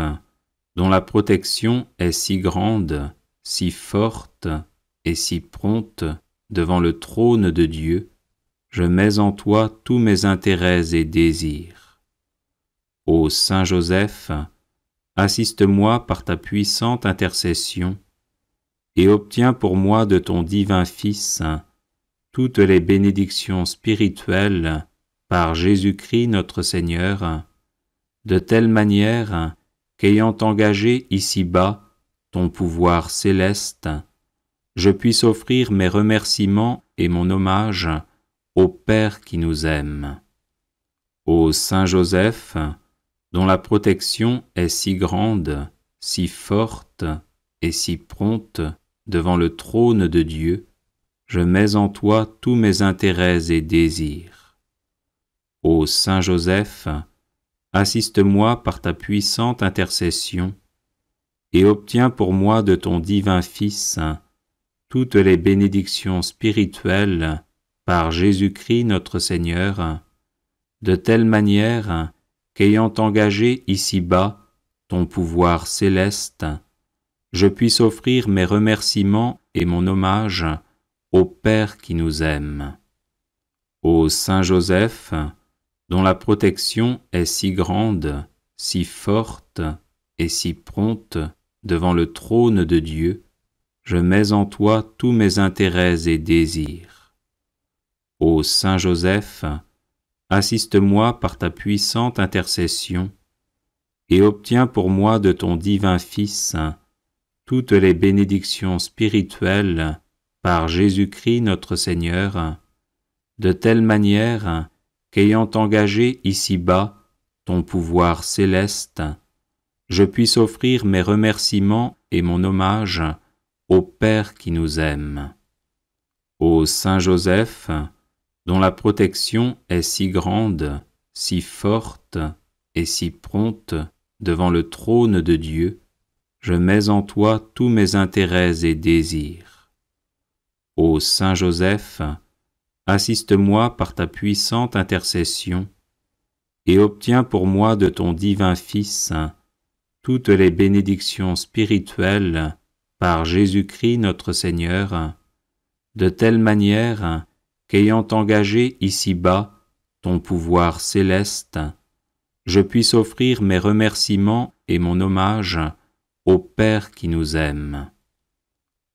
dont la protection est si grande, si forte et si prompte devant le trône de Dieu, je mets en toi tous mes intérêts et désirs. Ô Saint Joseph, assiste-moi par ta puissante intercession et obtiens pour moi de ton divin Fils toutes les bénédictions spirituelles par Jésus-Christ notre Seigneur, de telle manière qu'ayant engagé ici-bas ton pouvoir céleste, je puisse offrir mes remerciements et mon hommage au Père qui nous aime. Ô Saint Joseph, dont la protection est si grande, si forte et si prompte devant le trône de Dieu, je mets en toi tous mes intérêts et désirs. Ô Saint Joseph, assiste-moi par ta puissante intercession et obtiens pour moi de ton divin Fils toutes les bénédictions spirituelles par Jésus-Christ notre Seigneur, de telle manière qu'ayant engagé ici-bas ton pouvoir céleste, je puisse offrir mes remerciements et mon hommage ô Père qui nous aime. Ô Saint Joseph, dont la protection est si grande, si forte et si prompte devant le trône de Dieu, je mets en toi tous mes intérêts et désirs. Ô Saint Joseph, assiste-moi par ta puissante intercession et obtiens pour moi de ton divin Fils toutes les bénédictions spirituelles par Jésus-Christ notre Seigneur, de telle manière qu'ayant engagé ici-bas ton pouvoir céleste, je puisse offrir mes remerciements et mon hommage au Père qui nous aime. Ô Saint Joseph, dont la protection est si grande, si forte et si prompte devant le trône de Dieu, je mets en toi tous mes intérêts et désirs. Ô Saint Joseph, assiste-moi par ta puissante intercession et obtiens pour moi de ton divin Fils toutes les bénédictions spirituelles par Jésus-Christ notre Seigneur, de telle manière qu'ayant engagé ici-bas ton pouvoir céleste, je puisse offrir mes remerciements et mon hommage au Père qui nous aime.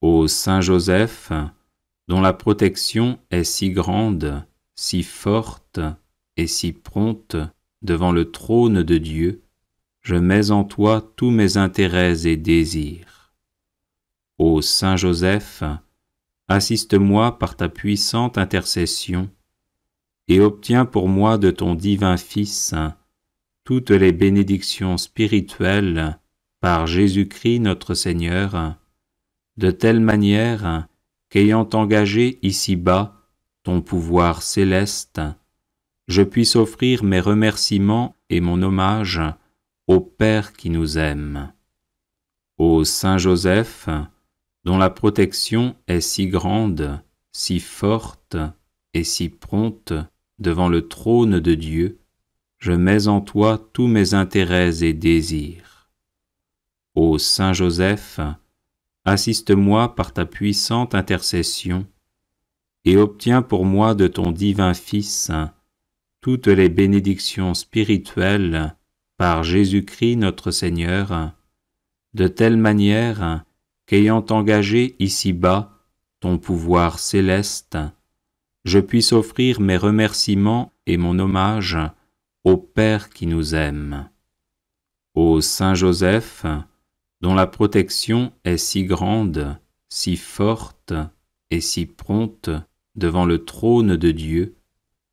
Ô Saint Joseph, dont la protection est si grande, si forte et si prompte devant le trône de Dieu, je mets en toi tous mes intérêts et désirs. Ô Saint Joseph, assiste-moi par ta puissante intercession et obtiens pour moi de ton divin Fils toutes les bénédictions spirituelles par Jésus-Christ notre Seigneur, de telle manière qu'ayant engagé ici-bas ton pouvoir céleste, je puisse offrir mes remerciements et mon hommage au Père qui nous aime. Ô Saint Joseph, dont la protection est si grande, si forte et si prompte devant le trône de Dieu, je mets en toi tous mes intérêts et désirs. Ô Saint Joseph, assiste-moi par ta puissante intercession et obtiens pour moi de ton divin Fils toutes les bénédictions spirituelles par Jésus-Christ notre Seigneur, de telle manière qu'ayant engagé ici-bas ton pouvoir céleste, je puisse offrir mes remerciements et mon hommage au Père qui nous aime. Ô Saint Joseph, dont la protection est si grande, si forte et si prompte devant le trône de Dieu,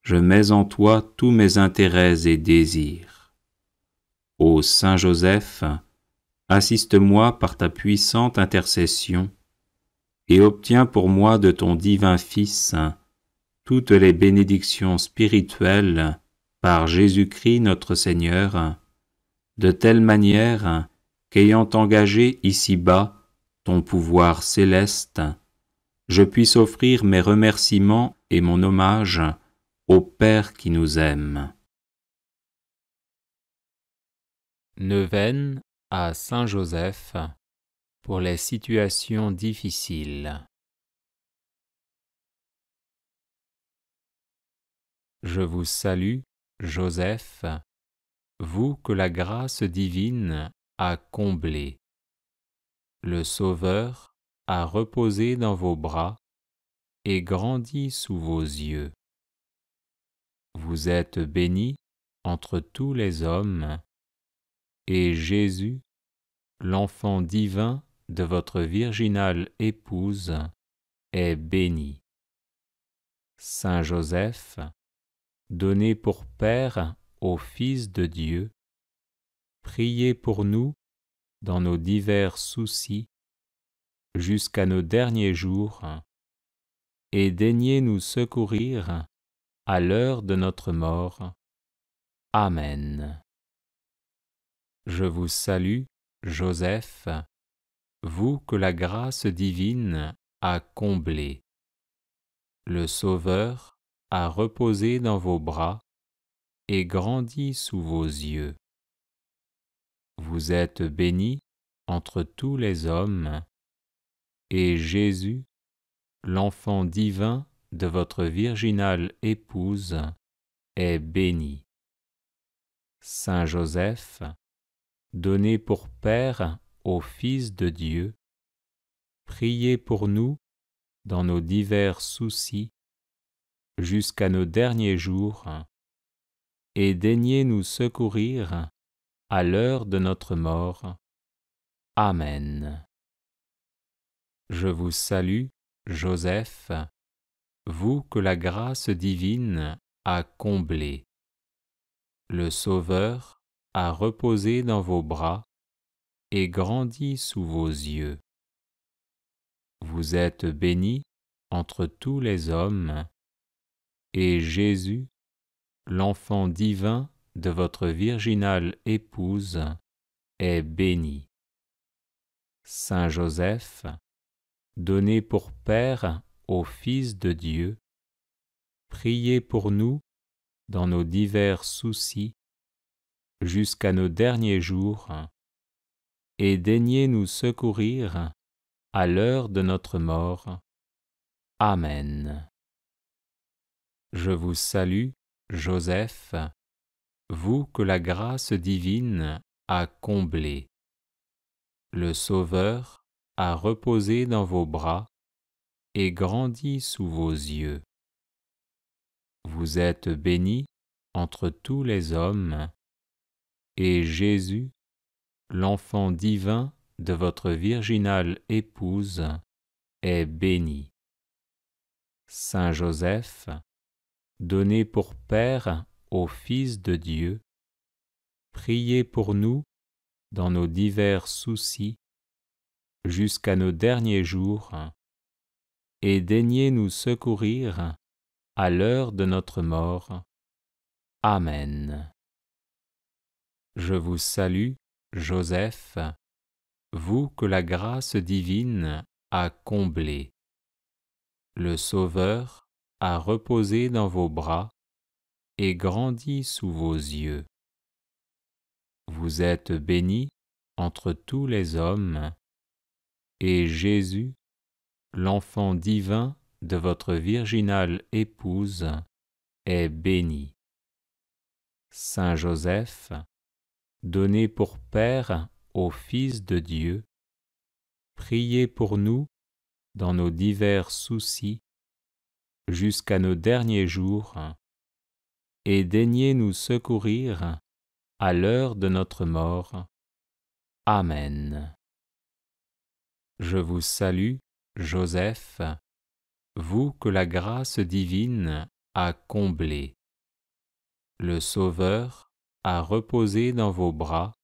je mets en toi tous mes intérêts et désirs. Ô Saint Joseph, assiste-moi par ta puissante intercession et obtiens pour moi de ton divin Fils toutes les bénédictions spirituelles par Jésus-Christ notre Seigneur, de telle manière qu'ayant engagé ici-bas ton pouvoir céleste, je puisse offrir mes remerciements et mon hommage au Père qui nous aime. Neuvaine à Saint Joseph pour les situations difficiles. Je vous salue, Joseph, vous que la grâce divine a comblé. Le Sauveur a reposé dans vos bras et grandi sous vos yeux. Vous êtes béni entre tous les hommes, et Jésus, l'enfant divin de votre virginale épouse, est béni. Saint Joseph, donné pour Père au Fils de Dieu, priez pour nous dans nos divers soucis jusqu'à nos derniers jours, et daignez nous secourir à l'heure de notre mort. Amen. Je vous salue, Joseph, vous que la grâce divine a comblé. Le Sauveur a reposé dans vos bras et grandi sous vos yeux. Vous êtes béni entre tous les hommes, et Jésus, l'enfant divin de votre virginale épouse, est béni. Saint Joseph, donné pour Père au Fils de Dieu, priez pour nous dans nos divers soucis jusqu'à nos derniers jours, et daignez nous secourir à l'heure de notre mort. Amen. Je vous salue, Joseph, vous que la grâce divine a comblé. Le Sauveur a reposé dans vos bras et grandi sous vos yeux. Vous êtes bénie entre tous les hommes, et Jésus, l'enfant divin de votre virginale épouse, est béni. Saint Joseph, donné pour Père au Fils de Dieu, priez pour nous dans nos divers soucis jusqu'à nos derniers jours, et daignez nous secourir à l'heure de notre mort. Amen. Je vous salue, Joseph, vous que la grâce divine a comblé. Le Sauveur a reposé dans vos bras et grandi sous vos yeux. Vous êtes bénie entre tous les hommes, et Jésus, l'enfant divin de votre virginale épouse, est béni. Saint Joseph, donné pour Père au Fils de Dieu, priez pour nous dans nos divers soucis jusqu'à nos derniers jours, et daignez nous secourir à l'heure de notre mort. Amen. Je vous salue, Joseph, vous que la grâce divine a comblé. Le Sauveur a reposé dans vos bras et grandi sous vos yeux. Vous êtes bénie entre tous les hommes, et Jésus, l'enfant divin de votre virginale épouse, est béni. Saint Joseph, donné pour Père au Fils de Dieu, priez pour nous dans nos divers soucis jusqu'à nos derniers jours, et daignez nous secourir à l'heure de notre mort. Amen. Je vous salue, Joseph, vous que la grâce divine a comblé. Le Sauveur a reposé dans vos bras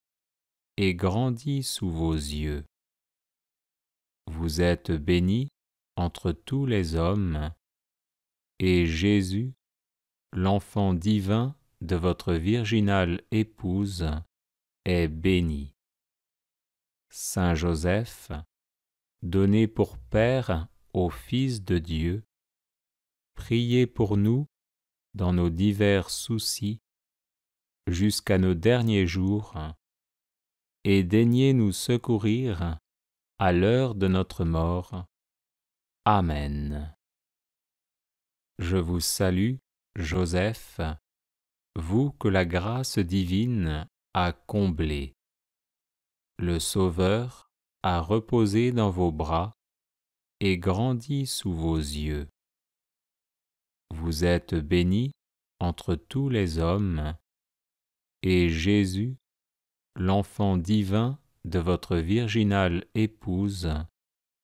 et grandi sous vos yeux. Vous êtes bénie entre tous les hommes, et Jésus, l'enfant divin de votre virginale épouse, est béni. Saint Joseph, donné pour Père au Fils de Dieu, priez pour nous dans nos divers soucis jusqu'à nos derniers jours, et daignez nous secourir à l'heure de notre mort. Amen. Je vous salue, Joseph, vous que la grâce divine a comblé. Le Sauveur a reposé dans vos bras et grandi sous vos yeux. Vous êtes bénie entre tous les hommes, et Jésus, l'enfant divin de votre virginale épouse,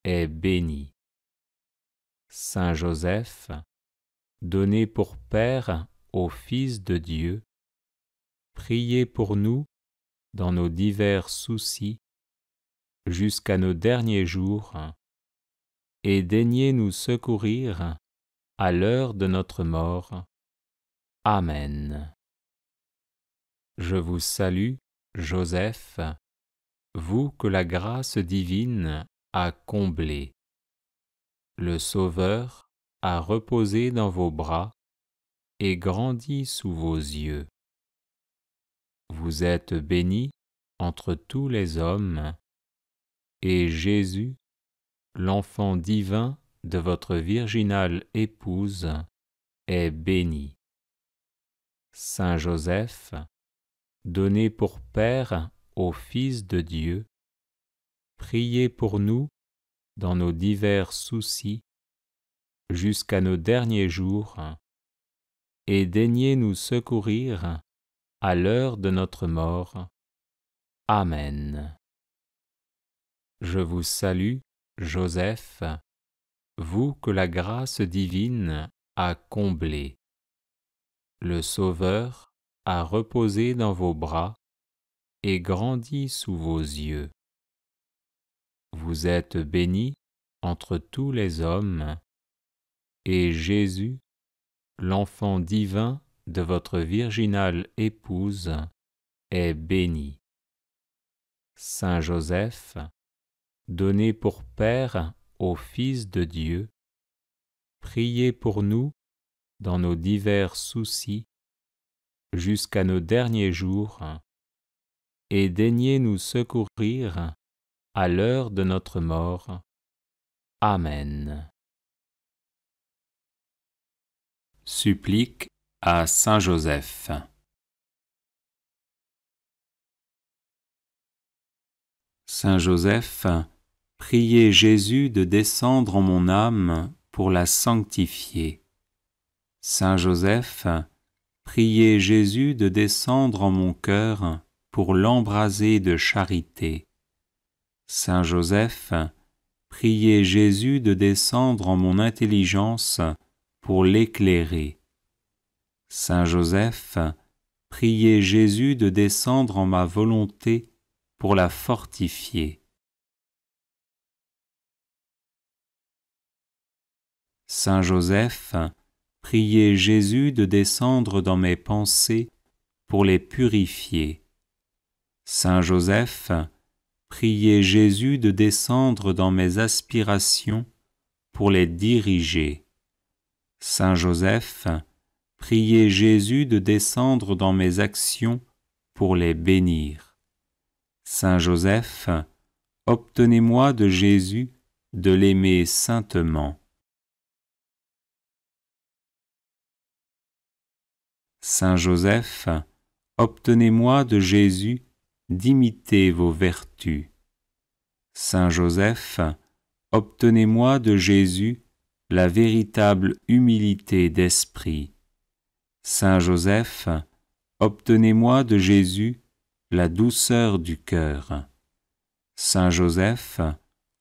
est béni. Saint Joseph, donné pour Père au Fils de Dieu, priez pour nous dans nos divers soucis jusqu'à nos derniers jours, et daignez nous secourir à l'heure de notre mort. Amen. Je vous salue, Joseph, vous que la grâce divine a comblé. Le Sauveur a reposé dans vos bras et grandi sous vos yeux. Vous êtes bénie entre tous les hommes, et Jésus, l'enfant divin de votre virginale épouse est béni. Saint Joseph, donné pour Père au Fils de Dieu, priez pour nous dans nos divers soucis jusqu'à nos derniers jours, et daignez nous secourir à l'heure de notre mort. Amen. Je vous salue, Joseph, vous que la grâce divine a comblé. Le Sauveur a reposé dans vos bras et grandi sous vos yeux. Vous êtes bénie entre tous les hommes, et Jésus, l'enfant divin de votre virginale épouse, est béni. Saint Joseph, donné pour Père au Fils de Dieu, priez pour nous dans nos divers soucis jusqu'à nos derniers jours, et daignez nous secourir à l'heure de notre mort. Amen. Supplique à Saint Joseph. Saint Joseph, priez Jésus de descendre en mon âme pour la sanctifier. Saint Joseph, priez Jésus de descendre en mon cœur pour l'embraser de charité. Saint Joseph, priez Jésus de descendre en mon intelligence pour l'éclairer. Saint Joseph, priez Jésus de descendre en ma volonté pour la fortifier. Saint Joseph, priez Jésus de descendre dans mes pensées pour les purifier. Saint Joseph, priez Jésus de descendre dans mes aspirations pour les diriger. Saint Joseph, priez Jésus de descendre dans mes actions pour les bénir. Saint Joseph, obtenez-moi de Jésus de l'aimer saintement. Saint Joseph, obtenez-moi de Jésus d'imiter vos vertus. Saint Joseph, obtenez-moi de Jésus la véritable humilité d'esprit. Saint Joseph, obtenez-moi de Jésus la douceur du cœur. Saint Joseph,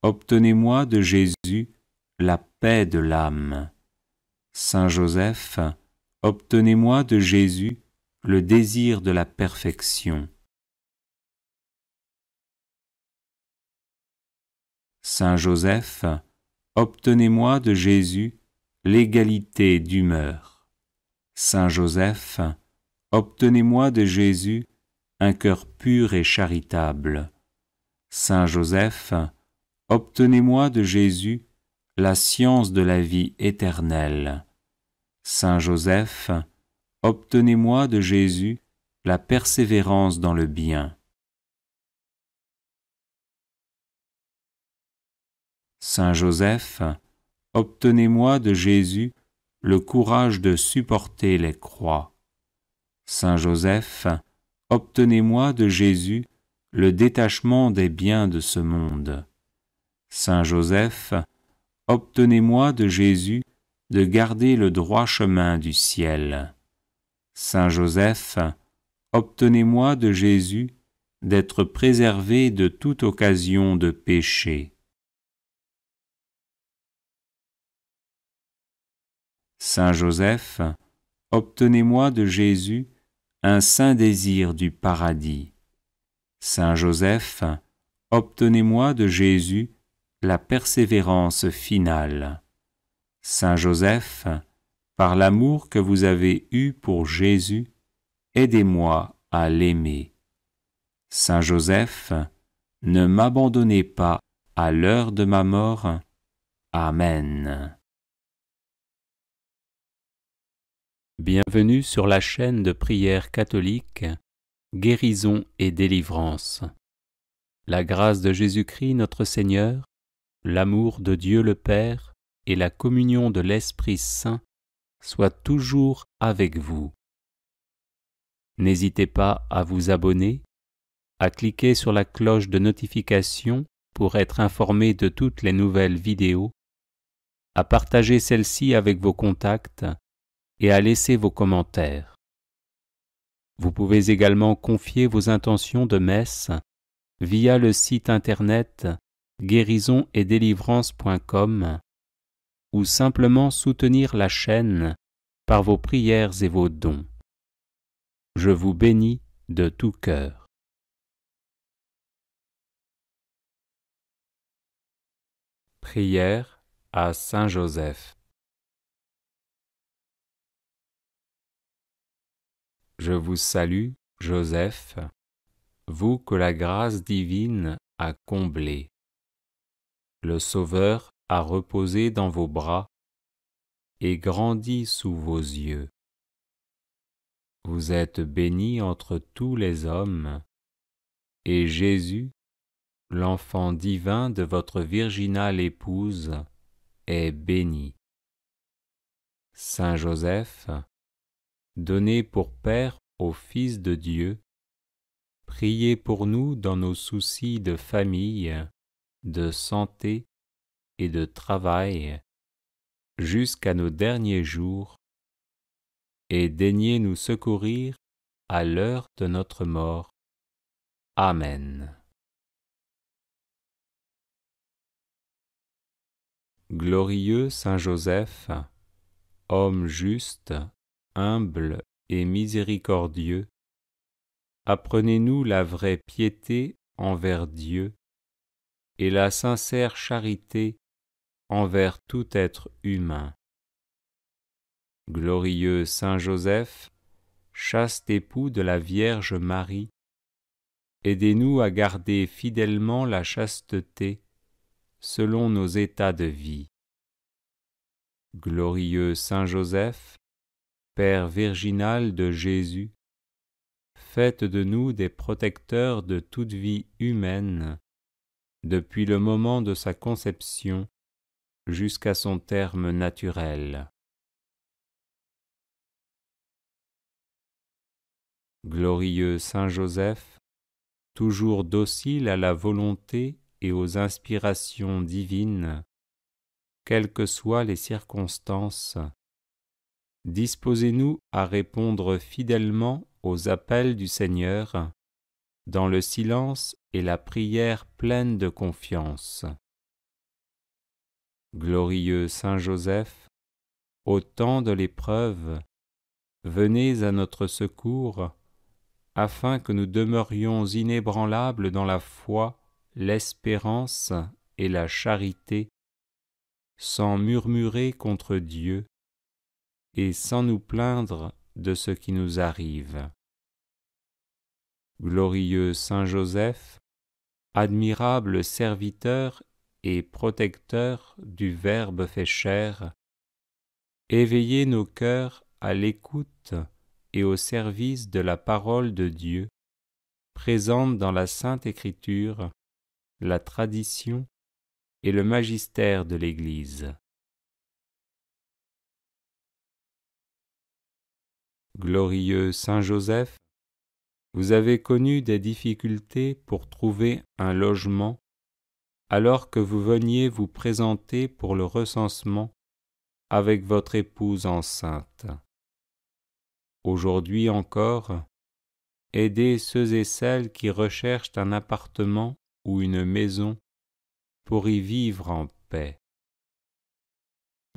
obtenez-moi de Jésus la paix de l'âme. Saint Joseph, obtenez-moi de Jésus le désir de la perfection. Saint Joseph, obtenez-moi de Jésus l'égalité d'humeur. Saint Joseph, obtenez-moi de Jésus un cœur pur et charitable. Saint Joseph, obtenez-moi de Jésus la science de la vie éternelle. Saint Joseph, obtenez-moi de Jésus la persévérance dans le bien. Saint Joseph, obtenez-moi de Jésus le courage de supporter les croix. Saint Joseph, obtenez-moi de Jésus le détachement des biens de ce monde. Saint Joseph, obtenez-moi de Jésus de garder le droit chemin du ciel. Saint Joseph, obtenez-moi de Jésus d'être préservé de toute occasion de péché. Saint Joseph, obtenez-moi de Jésus un saint désir du paradis. Saint Joseph, obtenez-moi de Jésus la persévérance finale. Saint Joseph, par l'amour que vous avez eu pour Jésus, aidez-moi à l'aimer. Saint Joseph, ne m'abandonnez pas à l'heure de ma mort. Amen. Bienvenue sur la chaîne de prière catholique, Guérison et délivrance. La grâce de Jésus-Christ notre Seigneur, l'amour de Dieu le Père et la communion de l'Esprit Saint soient toujours avec vous. N'hésitez pas à vous abonner, à cliquer sur la cloche de notification pour être informé de toutes les nouvelles vidéos, à partager celle-ci avec vos contacts et à laisser vos commentaires. Vous pouvez également confier vos intentions de messe via le site internet guérisonetdélivrance.com ou simplement soutenir la chaîne par vos prières et vos dons. Je vous bénis de tout cœur. Prière à Saint Joseph. Je vous salue, Joseph, vous que la grâce divine a comblé. Le Sauveur a reposé dans vos bras et grandi sous vos yeux. Vous êtes béni entre tous les hommes, et Jésus, l'enfant divin de votre virginale épouse, est béni. Saint Joseph, donné pour Père au Fils de Dieu, priez pour nous dans nos soucis de famille, de santé et de travail, jusqu'à nos derniers jours, et daignez nous secourir à l'heure de notre mort. Amen. Glorieux Saint Joseph, homme juste, humble et miséricordieux, apprenez-nous la vraie piété envers Dieu et la sincère charité envers tout être humain. Glorieux Saint Joseph, chaste époux de la Vierge Marie, aidez-nous à garder fidèlement la chasteté selon nos états de vie. Glorieux Saint Joseph, Père virginal de Jésus, faites de nous des protecteurs de toute vie humaine, depuis le moment de sa conception jusqu'à son terme naturel. Glorieux Saint Joseph, toujours docile à la volonté et aux inspirations divines, quelles que soient les circonstances, disposez-nous à répondre fidèlement aux appels du Seigneur, dans le silence et la prière pleine de confiance. Glorieux Saint Joseph, au temps de l'épreuve, venez à notre secours, afin que nous demeurions inébranlables dans la foi, l'espérance et la charité, sans murmurer contre Dieu et sans nous plaindre de ce qui nous arrive. Glorieux Saint Joseph, admirable serviteur et protecteur du Verbe fait chair, éveillez nos cœurs à l'écoute et au service de la parole de Dieu, présente dans la Sainte Écriture, la tradition et le magistère de l'Église. Glorieux Saint Joseph, vous avez connu des difficultés pour trouver un logement alors que vous veniez vous présenter pour le recensement avec votre épouse enceinte. Aujourd'hui encore, aidez ceux et celles qui recherchent un appartement ou une maison pour y vivre en paix.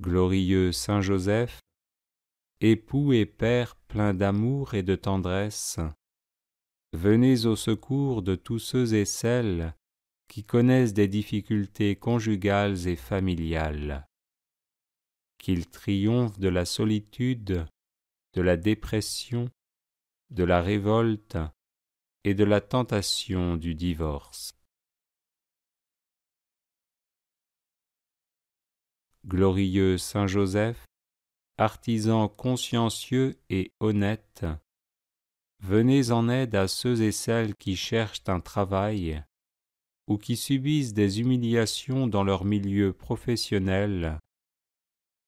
Glorieux Saint Joseph, époux et père plein d'amour et de tendresse, venez au secours de tous ceux et celles qui connaissent des difficultés conjugales et familiales. Qu'ils triomphent de la solitude, de la dépression, de la révolte et de la tentation du divorce. Glorieux Saint Joseph, artisan consciencieux et honnête, venez en aide à ceux et celles qui cherchent un travail ou qui subissent des humiliations dans leur milieu professionnel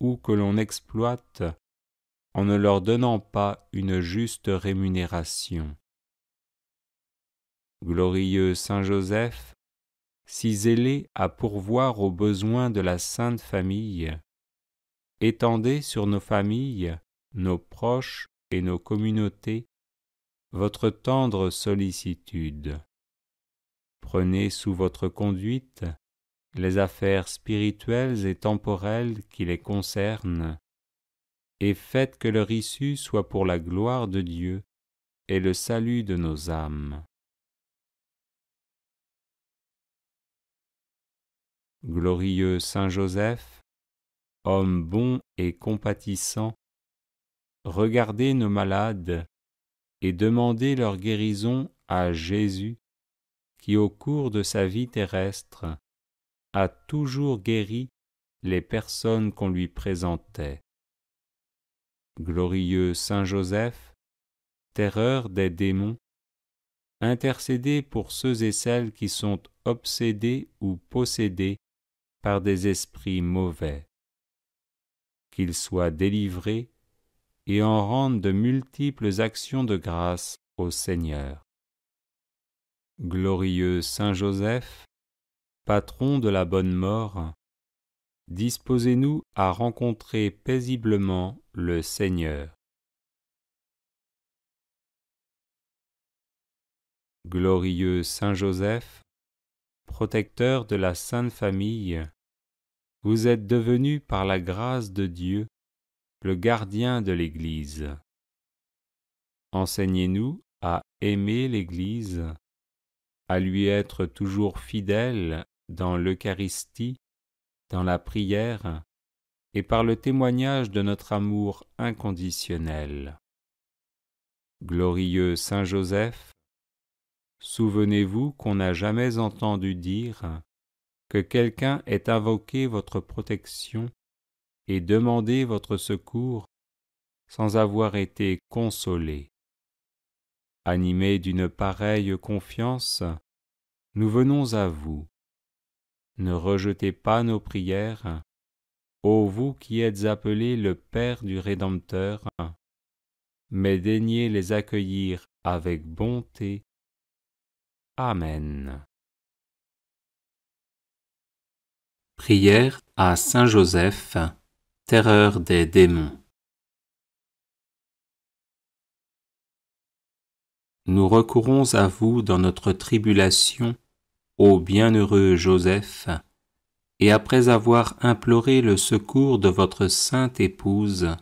ou que l'on exploite en ne leur donnant pas une juste rémunération. Glorieux Saint Joseph, si zélé à pourvoir aux besoins de la Sainte Famille, étendez sur nos familles, nos proches et nos communautés votre tendre sollicitude. Prenez sous votre conduite les affaires spirituelles et temporelles qui les concernent, et faites que leur issue soit pour la gloire de Dieu et le salut de nos âmes. Glorieux Saint Joseph, homme bon et compatissant, regardez nos malades et demandez leur guérison à Jésus, qui au cours de sa vie terrestre a toujours guéri les personnes qu'on lui présentait. Glorieux Saint Joseph, terreur des démons, intercédez pour ceux et celles qui sont obsédés ou possédés par des esprits mauvais, qu'ils soient délivrés et en rendent de multiples actions de grâce au Seigneur. Glorieux Saint Joseph, patron de la bonne mort, disposez-nous à rencontrer paisiblement le Seigneur. Glorieux Saint Joseph, protecteur de la Sainte Famille, vous êtes devenu par la grâce de Dieu le gardien de l'Église. Enseignez-nous à aimer l'Église, à lui être toujours fidèles dans l'Eucharistie, dans la prière et par le témoignage de notre amour inconditionnel. Glorieux Saint Joseph, souvenez-vous qu'on n'a jamais entendu dire que quelqu'un ait invoqué votre protection et demandé votre secours sans avoir été consolé. Animés d'une pareille confiance, nous venons à vous. Ne rejetez pas nos prières, ô vous qui êtes appelés le Père du Rédempteur, mais daignez les accueillir avec bonté. Amen. Prière à Saint Joseph, terreur des démons. Nous recourons à vous dans notre tribulation, ô bienheureux Joseph, et après avoir imploré le secours de votre sainte épouse,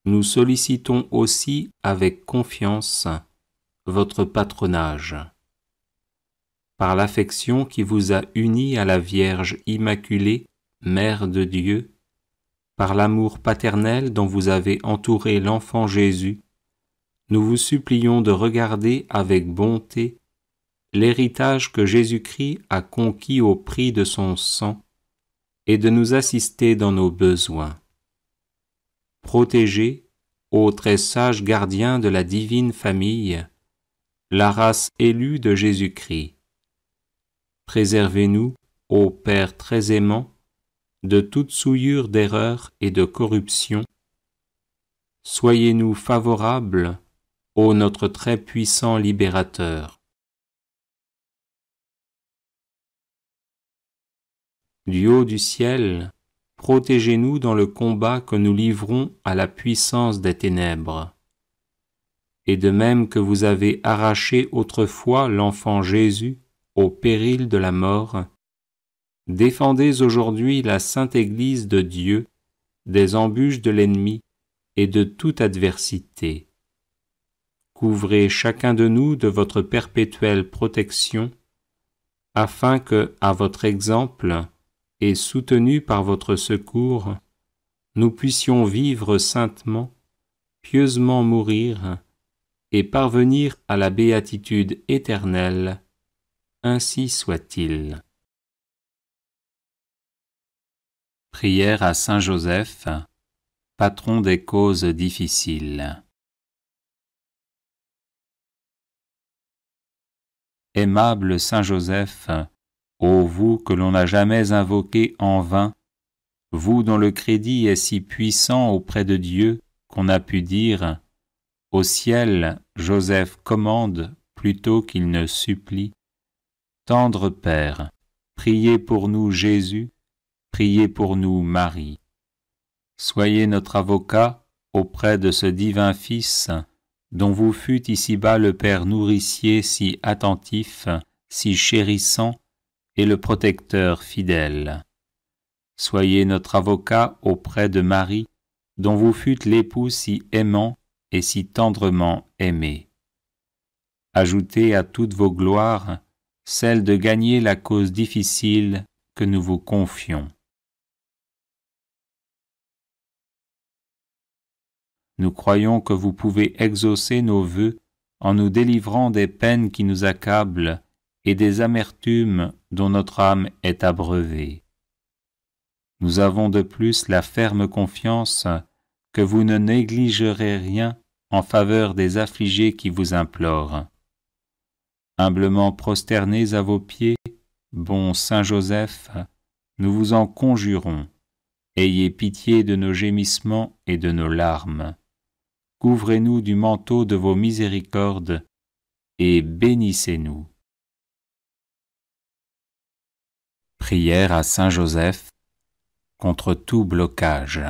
nous sollicitons aussi avec confiance votre patronage. Par l'affection qui vous a unis à la Vierge Immaculée, Mère de Dieu, par l'amour paternel dont vous avez entouré l'enfant Jésus, nous vous supplions de regarder avec bonté l'héritage que Jésus-Christ a conquis au prix de son sang et de nous assister dans nos besoins. Protégez, ô très sage gardien de la divine famille, la race élue de Jésus-Christ. Préservez-nous, ô Père très aimant, de toute souillure d'erreur et de corruption. Soyez-nous favorables, ô notre très puissant libérateur. Du haut du ciel, protégez-nous dans le combat que nous livrons à la puissance des ténèbres. Et de même que vous avez arraché autrefois l'enfant Jésus au péril de la mort, défendez aujourd'hui la sainte Église de Dieu des embûches de l'ennemi et de toute adversité. Couvrez chacun de nous de votre perpétuelle protection, afin que, à votre exemple et soutenus par votre secours, nous puissions vivre saintement, pieusement mourir et parvenir à la béatitude éternelle. Ainsi soit-il. Prière à Saint Joseph, patron des causes difficiles. Aimable Saint Joseph, ô vous que l'on n'a jamais invoqué en vain, vous dont le crédit est si puissant auprès de Dieu qu'on a pu dire « Au ciel, Joseph commande plutôt qu'il ne supplie. » Tendre Père, priez pour nous Jésus, priez pour nous Marie. Soyez notre avocat auprès de ce divin Fils, dont vous fûtes ici-bas le Père nourricier si attentif, si chérissant, et le protecteur fidèle. Soyez notre avocat auprès de Marie, dont vous fûtes l'époux si aimant et si tendrement aimé. Ajoutez à toutes vos gloires celle de gagner la cause difficile que nous vous confions. Nous croyons que vous pouvez exaucer nos vœux en nous délivrant des peines qui nous accablent et des amertumes dont notre âme est abreuvée. Nous avons de plus la ferme confiance que vous ne négligerez rien en faveur des affligés qui vous implorent. Humblement prosternés à vos pieds, bon Saint Joseph, nous vous en conjurons, ayez pitié de nos gémissements et de nos larmes. Couvrez-nous du manteau de vos miséricordes et bénissez-nous. Prière à Saint Joseph contre tout blocage.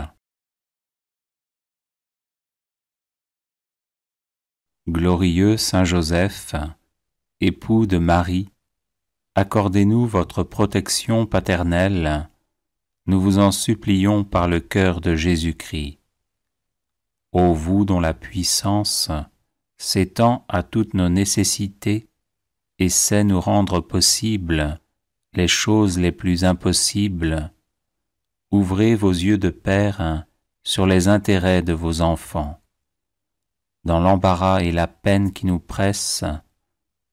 Glorieux Saint Joseph, époux de Marie, accordez-nous votre protection paternelle, nous vous en supplions par le cœur de Jésus-Christ. Ô vous dont la puissance s'étend à toutes nos nécessités et sait nous rendre possibles les choses les plus impossibles, ouvrez vos yeux de Père sur les intérêts de vos enfants. Dans l'embarras et la peine qui nous pressent,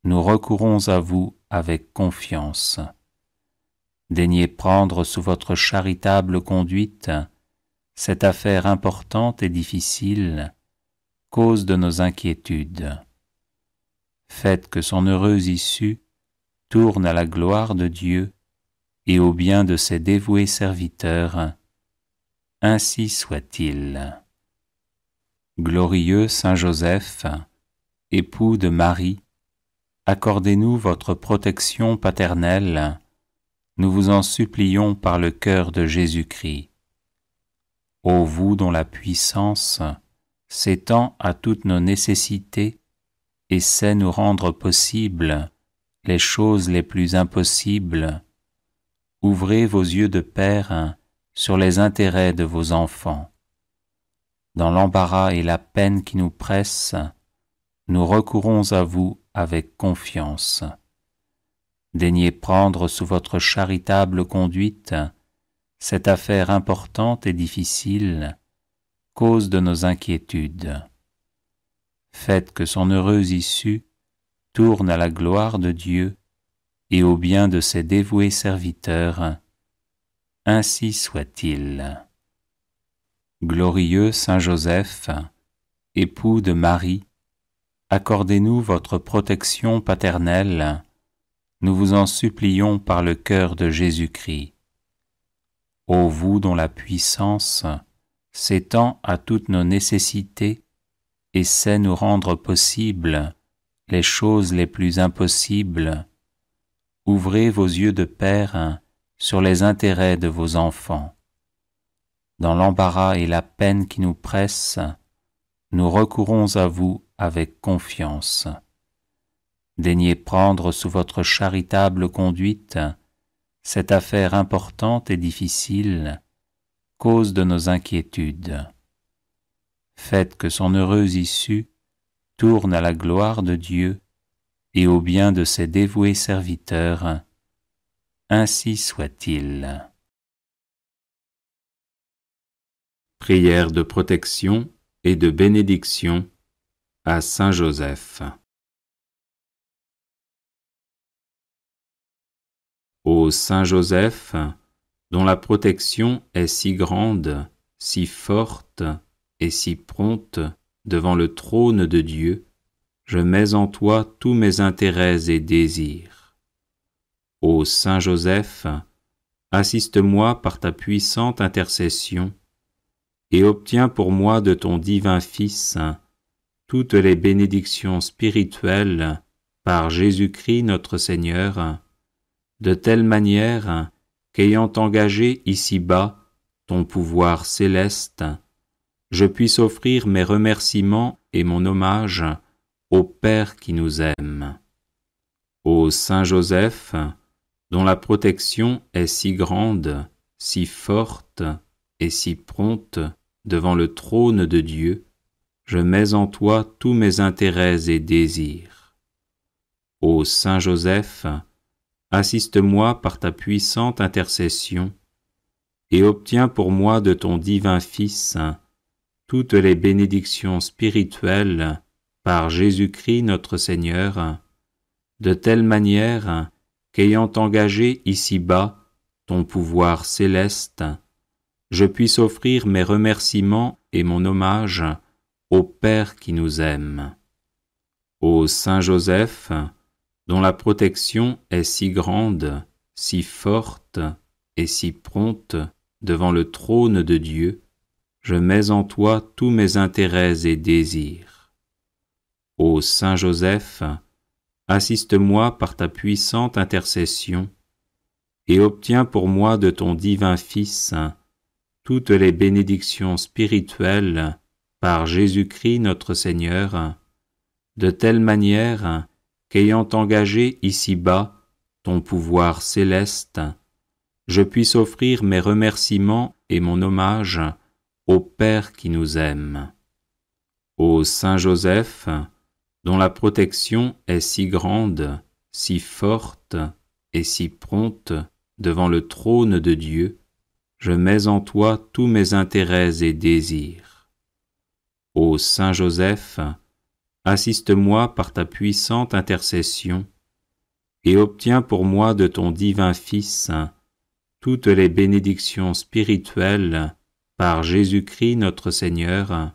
nous recourons à vous avec confiance. Daignez prendre sous votre charitable conduite cette affaire importante et difficile, cause de nos inquiétudes. Faites que son heureuse issue tourne à la gloire de Dieu et au bien de ses dévoués serviteurs. Ainsi soit-il. Glorieux Saint Joseph, époux de Marie, accordez-nous votre protection paternelle, nous vous en supplions par le cœur de Jésus-Christ. Ô vous dont la puissance s'étend à toutes nos nécessités et sait nous rendre possibles les choses les plus impossibles, ouvrez vos yeux de Père sur les intérêts de vos enfants. Dans l'embarras et la peine qui nous pressent, nous recourons à vous avec confiance. Daignez prendre sous votre charitable conduite cette affaire importante et difficile, cause de nos inquiétudes. Faites que son heureuse issue tourne à la gloire de Dieu et au bien de ses dévoués serviteurs. Ainsi soit-il. Glorieux Saint Joseph, époux de Marie, accordez-nous votre protection paternelle, nous vous en supplions par le cœur de Jésus-Christ. Ô vous dont la puissance s'étend à toutes nos nécessités et sait nous rendre possibles les choses les plus impossibles, ouvrez vos yeux de Père sur les intérêts de vos enfants. Dans l'embarras et la peine qui nous pressent, nous recourons à vous avec confiance. Daignez prendre sous votre charitable conduite cette affaire importante et difficile, cause de nos inquiétudes. Faites que son heureuse issue tourne à la gloire de Dieu et au bien de ses dévoués serviteurs. Ainsi soit-il. Prière de protection et de bénédiction à Saint Joseph. Ô Saint Joseph, dont la protection est si grande, si forte et si prompte devant le trône de Dieu, je mets en toi tous mes intérêts et désirs. Ô Saint Joseph, assiste-moi par ta puissante intercession, et obtiens pour moi de ton divin Fils toutes les bénédictions spirituelles par Jésus-Christ notre Seigneur, de telle manière qu'ayant engagé ici-bas ton pouvoir céleste, je puisse offrir mes remerciements et mon hommage au Père qui nous aime. Ô Saint Joseph, dont la protection est si grande, si forte et si prompte devant le trône de Dieu, je mets en toi tous mes intérêts et désirs. Ô Saint Joseph, assiste-moi par ta puissante intercession, et obtiens pour moi de ton divin Fils toutes les bénédictions spirituelles par Jésus-Christ notre Seigneur, de telle manière qu'ayant engagé ici-bas ton pouvoir céleste, je puisse offrir mes remerciements et mon hommage au Père qui nous aime. Ô Saint Joseph, dont la protection est si grande, si forte et si prompte devant le trône de Dieu, je mets en toi tous mes intérêts et désirs. Ô Saint Joseph, assiste-moi par ta puissante intercession, et obtiens pour moi de ton divin Fils toutes les bénédictions spirituelles par Jésus-Christ notre Seigneur, de telle manière qu'ayant engagé ici-bas ton pouvoir céleste, je puisse offrir mes remerciements et mon hommage au Père qui nous aime. Ô Saint Joseph, dont la protection est si grande, si forte et si prompte devant le trône de Dieu, je mets en toi tous mes intérêts et désirs. Ô Saint Joseph, assiste-moi par ta puissante intercession, et obtiens pour moi de ton divin Fils toutes les bénédictions spirituelles par Jésus-Christ notre Seigneur,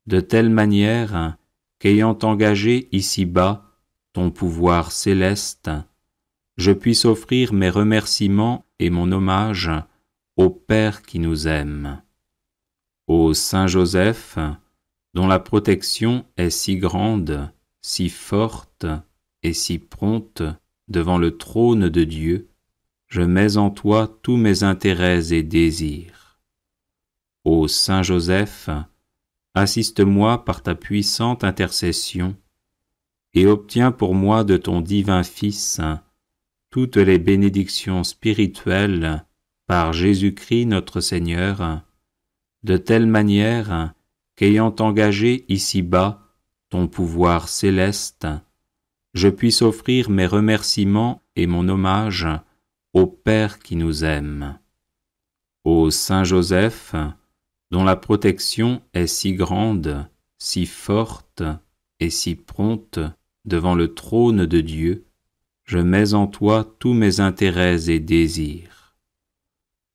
de telle manière qu'ayant engagé ici-bas ton pouvoir céleste, je puisse offrir mes remerciements et mon hommage au Père qui nous aime. Ô Saint Joseph, dont la protection est si grande, si forte et si prompte devant le trône de Dieu, je mets en toi tous mes intérêts et désirs. Ô Saint Joseph, assiste-moi par ta puissante intercession, et obtiens pour moi de ton divin Fils toutes les bénédictions spirituelles par Jésus-Christ notre Seigneur, de telle manière qu'ayant engagé ici-bas ton pouvoir céleste, je puisse offrir mes remerciements et mon hommage au Père qui nous aime. Ô Saint Joseph, dont la protection est si grande, si forte et si prompte devant le trône de Dieu, je mets en toi tous mes intérêts et désirs.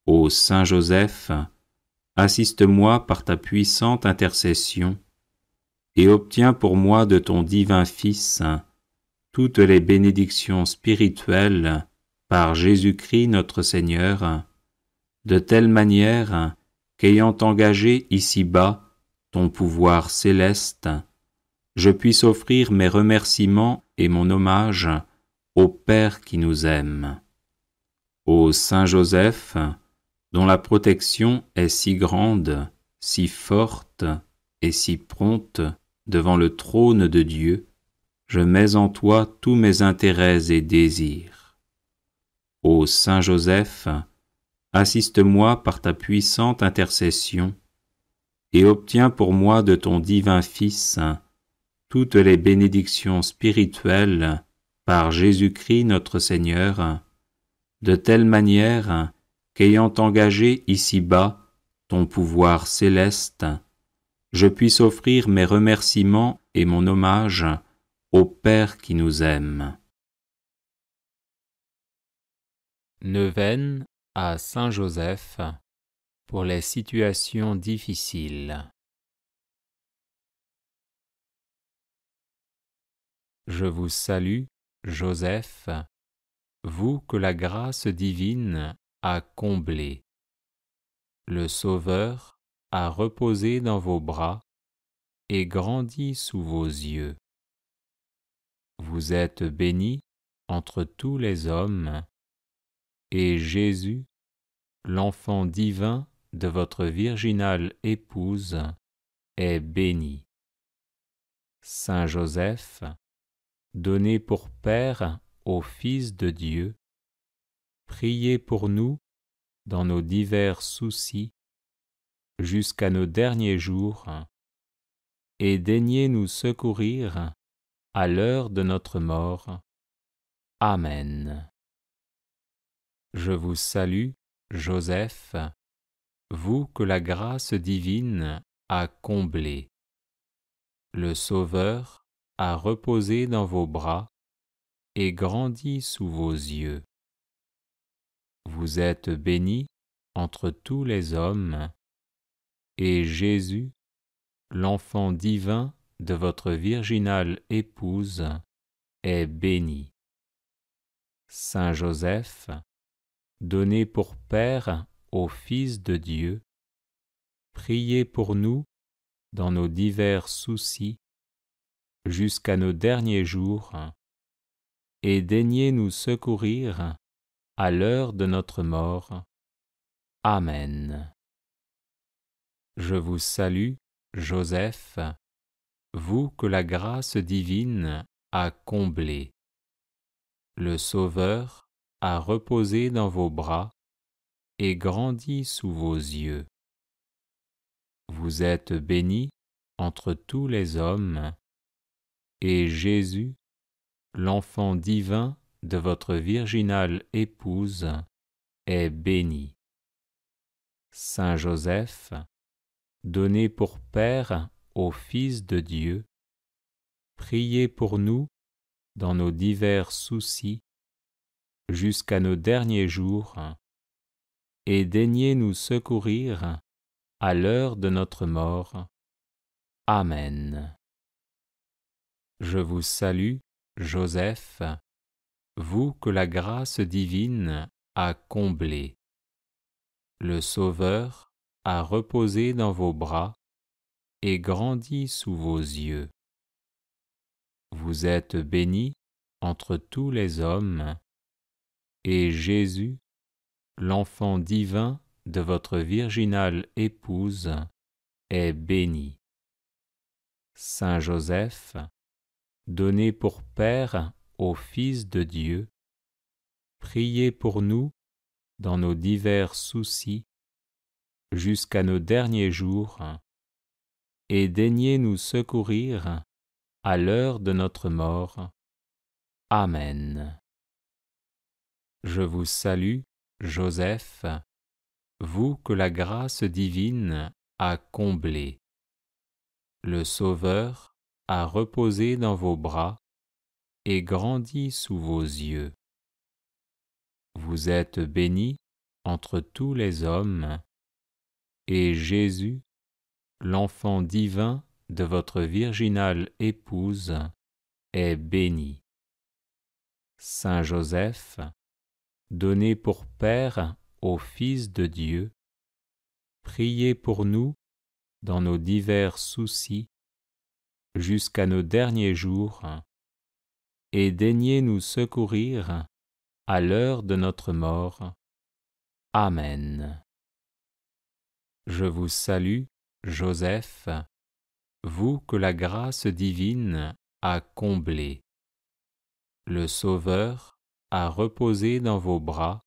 Ô Saint Joseph, assiste-moi par ta puissante intercession, et obtiens pour moi de ton divin Fils toutes les bénédictions spirituelles par Jésus-Christ notre Seigneur, de telle manière qu'ayant engagé ici-bas ton pouvoir céleste, je puisse offrir mes remerciements et mon hommage au Père qui nous aime. Ô Saint Joseph, dont la protection est si grande, si forte et si prompte devant le trône de Dieu, je mets en toi tous mes intérêts et désirs. Ô Saint Joseph, assiste-moi par ta puissante intercession, et obtiens pour moi de ton divin Fils toutes les bénédictions spirituelles par Jésus-Christ notre Seigneur, de telle manière qu'ayant engagé ici-bas ton pouvoir céleste, je puisse offrir mes remerciements et mon hommage au Père qui nous aime. Neuvaine à Saint Joseph pour les situations difficiles. Je vous salue, Joseph, vous que la grâce divine a comblé. Le Sauveur a reposé dans vos bras et grandi sous vos yeux. Vous êtes bénie entre tous les hommes, et Jésus, l'enfant divin de votre virginale épouse, est béni. Saint Joseph, donné pour Père au Fils de Dieu, priez pour nous dans nos divers soucis jusqu'à nos derniers jours, et daignez nous secourir à l'heure de notre mort. Amen. Je vous salue, Joseph, vous que la grâce divine a comblé. Le Sauveur a reposé dans vos bras et grandi sous vos yeux. Vous êtes bénie entre tous les hommes, et Jésus, l'enfant divin de votre virginale épouse, est béni. Saint Joseph, donné pour Père au Fils de Dieu, priez pour nous dans nos divers soucis jusqu'à nos derniers jours, et daignez nous secourir à l'heure de notre mort. Amen. Je vous salue, Joseph, vous que la grâce divine a comblé. Le Sauveur a reposé dans vos bras et grandi sous vos yeux. Vous êtes bénie entre tous les hommes, et Jésus, l'enfant divin de votre virginale épouse, est béni. Saint Joseph, donné pour Père au Fils de Dieu, priez pour nous dans nos divers soucis jusqu'à nos derniers jours, et daignez nous secourir à l'heure de notre mort. Amen. Je vous salue, Joseph, vous que la grâce divine a comblé. Le Sauveur a reposé dans vos bras et grandi sous vos yeux. Vous êtes bénie entre tous les hommes, et Jésus, l'enfant divin de votre virginale épouse, est béni. Saint Joseph, donné pour Père au Fils de Dieu, priez pour nous dans nos divers soucis jusqu'à nos derniers jours, et daignez nous secourir à l'heure de notre mort. Amen. Je vous salue, Joseph, vous que la grâce divine a comblé. Le Sauveur a reposé dans vos bras et grandi sous vos yeux. Vous êtes bénie entre tous les hommes, et Jésus, l'enfant divin de votre virginale épouse, est béni. Saint Joseph, donné pour Père au Fils de Dieu, priez pour nous dans nos divers soucis jusqu'à nos derniers jours, et daignez nous secourir à l'heure de notre mort. Amen. Je vous salue, Joseph, vous que la grâce divine a comblé. Le Sauveur a reposé dans vos bras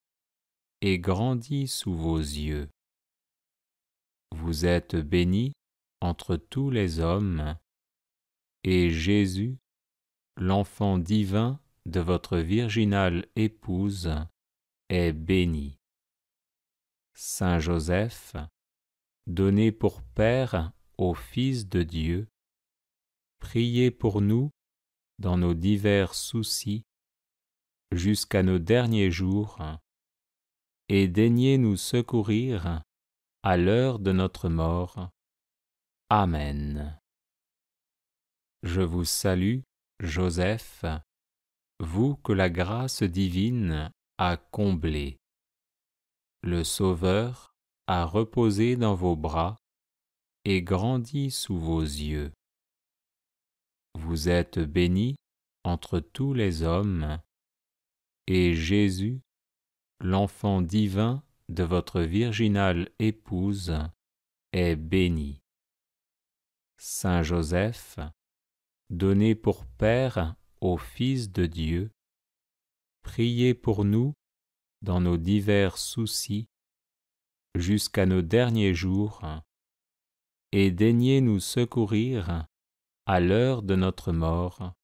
et grandi sous vos yeux. Vous êtes bénie entre tous les hommes, et Jésus, l'enfant divin de votre virginale épouse, est béni. Saint Joseph, donné pour Père au Fils de Dieu, priez pour nous dans nos divers soucis jusqu'à nos derniers jours, et daignez nous secourir à l'heure de notre mort. Amen. Je vous salue, Joseph, vous que la grâce divine a comblé. le Sauveur a reposé dans vos bras et grandi sous vos yeux. Vous êtes bénie entre tous les hommes, et Jésus, l'enfant divin de votre virginale épouse, est béni. Saint Joseph, donné pour Père au Fils de Dieu, priez pour nous dans nos divers soucis jusqu'à nos derniers jours, et daignez nous secourir à l'heure de notre mort.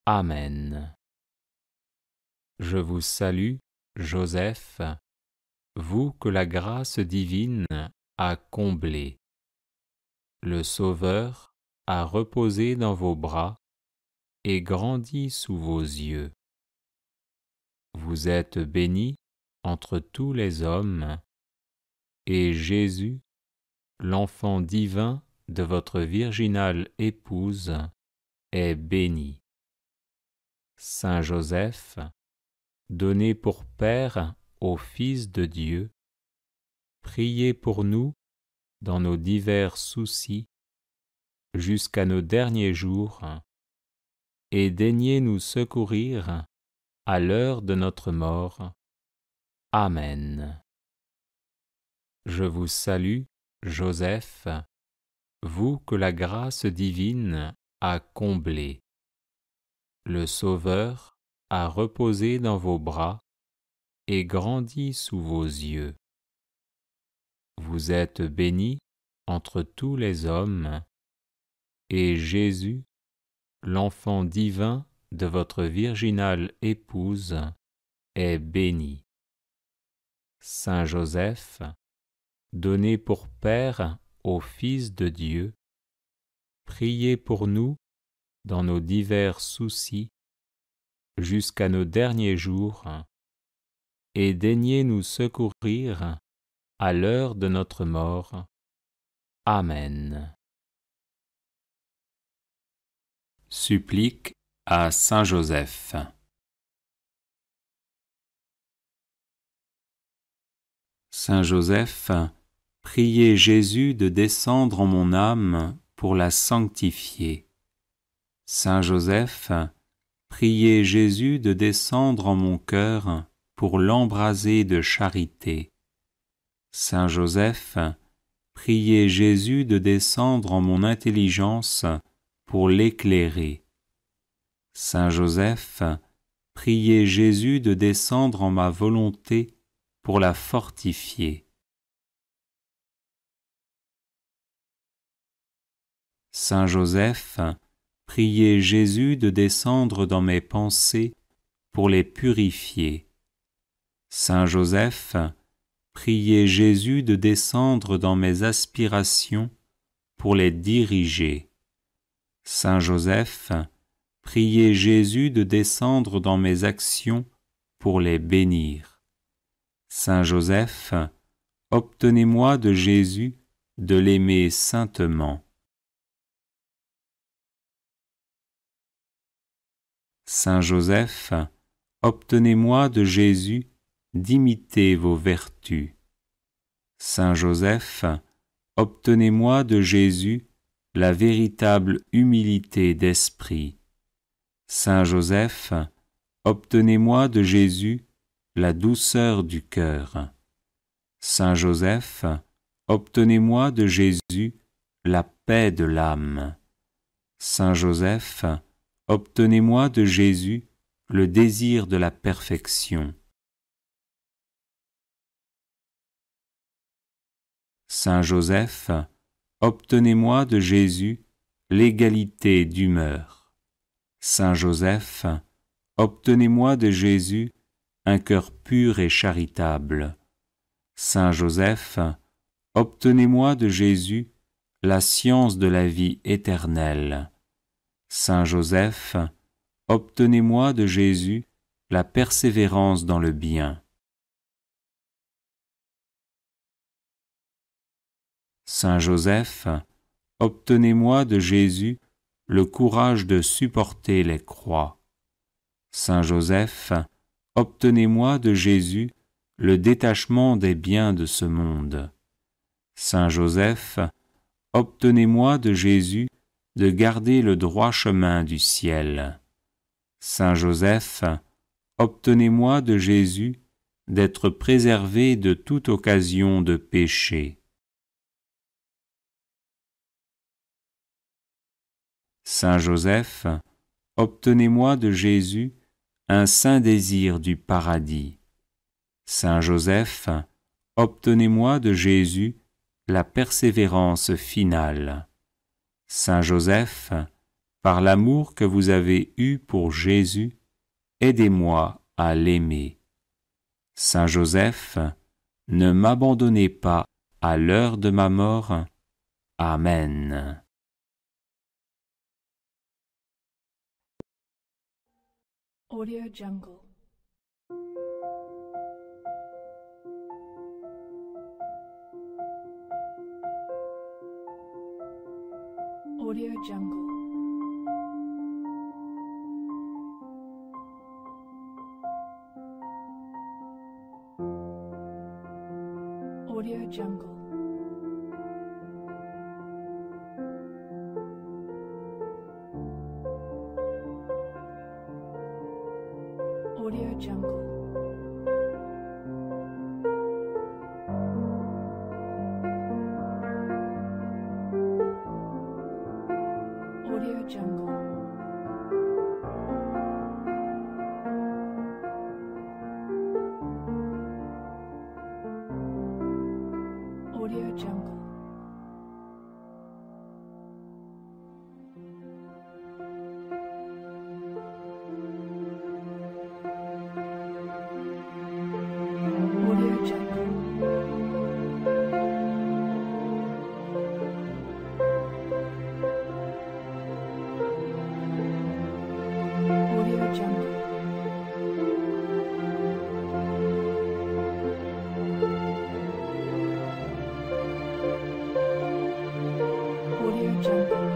Amen. Je vous salue, Joseph, vous que la grâce divine a comblé. Le Sauveur a reposé dans vos bras et grandi sous vos yeux. Vous êtes bénie entre tous les hommes, et Jésus, l'enfant divin de votre virginale épouse, est béni. Saint Joseph, donné pour Père au Fils de Dieu, priez pour nous dans nos divers soucis jusqu'à nos derniers jours, et daignez nous secourir à l'heure de notre mort. Amen. Je vous salue, Joseph, vous que la grâce divine a comblé. Le Sauveur a reposé dans vos bras et grandi sous vos yeux. Vous êtes bénie entre tous les hommes, et Jésus, l'enfant divin de votre virginale épouse, est béni. Saint Joseph, donné pour Père au Fils de Dieu, priez pour nous dans nos divers soucis jusqu'à nos derniers jours, et daignez nous secourir à l'heure de notre mort. Amen. Supplique à Saint Joseph. Saint Joseph, priez Jésus de descendre en mon âme pour la sanctifier. Saint Joseph, priez Jésus de descendre en mon cœur pour l'embraser de charité. Saint Joseph, priez Jésus de descendre en mon intelligence pour l'éclairer. Saint Joseph, priez Jésus de descendre en ma volonté pour la fortifier. Saint Joseph, priez Jésus de descendre dans mes pensées pour les purifier. Saint Joseph, priez Jésus de descendre dans mes aspirations pour les diriger. Saint Joseph, priez Jésus de descendre dans mes actions pour les bénir. Saint Joseph, obtenez-moi de Jésus de l'aimer saintement. Saint Joseph, obtenez-moi de Jésus d'imiter vos vertus. Saint Joseph, obtenez-moi de Jésus la véritable humilité d'esprit. Saint Joseph, obtenez-moi de Jésus la douceur du cœur. Saint Joseph, obtenez-moi de Jésus la paix de l'âme. Saint Joseph, obtenez-moi de Jésus le désir de la perfection. Saint Joseph, obtenez-moi de Jésus l'égalité d'humeur. Saint Joseph, obtenez-moi de Jésus un cœur pur et charitable. Saint Joseph, obtenez-moi de Jésus la science de la vie éternelle. Saint Joseph, obtenez-moi de Jésus la persévérance dans le bien. Saint Joseph, obtenez-moi de Jésus le courage de supporter les croix. Saint Joseph, obtenez-moi de Jésus le détachement des biens de ce monde. Saint Joseph, obtenez-moi de Jésus de garder le droit chemin du ciel. Saint Joseph, obtenez-moi de Jésus d'être préservé de toute occasion de péché. Saint Joseph, obtenez-moi de Jésus un saint désir du paradis. Saint Joseph, obtenez-moi de Jésus la persévérance finale. Saint Joseph, par l'amour que vous avez eu pour Jésus, aidez-moi à l'aimer. Saint Joseph, ne m'abandonnez pas à l'heure de ma mort. Amen. Audio Jungle. Audio Jungle. Audio Jungle. Audio Jungle. Audio Jungle. Audio Jungle. Audio Jungle. Audio Jungle. Audio Jungle. Audio Jungle.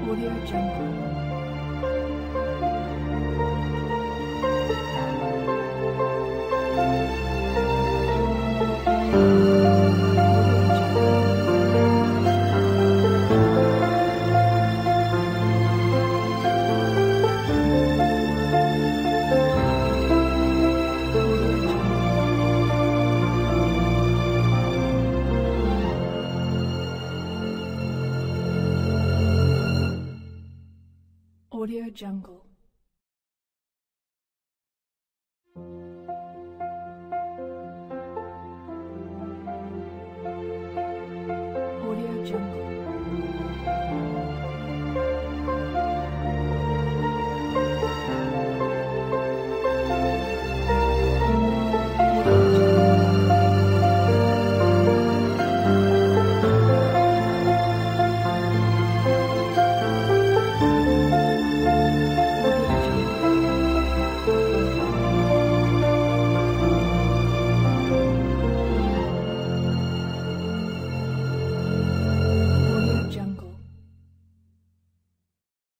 Audio Jungle. Audio Jungle. Audio Jungle. Audio Jungle.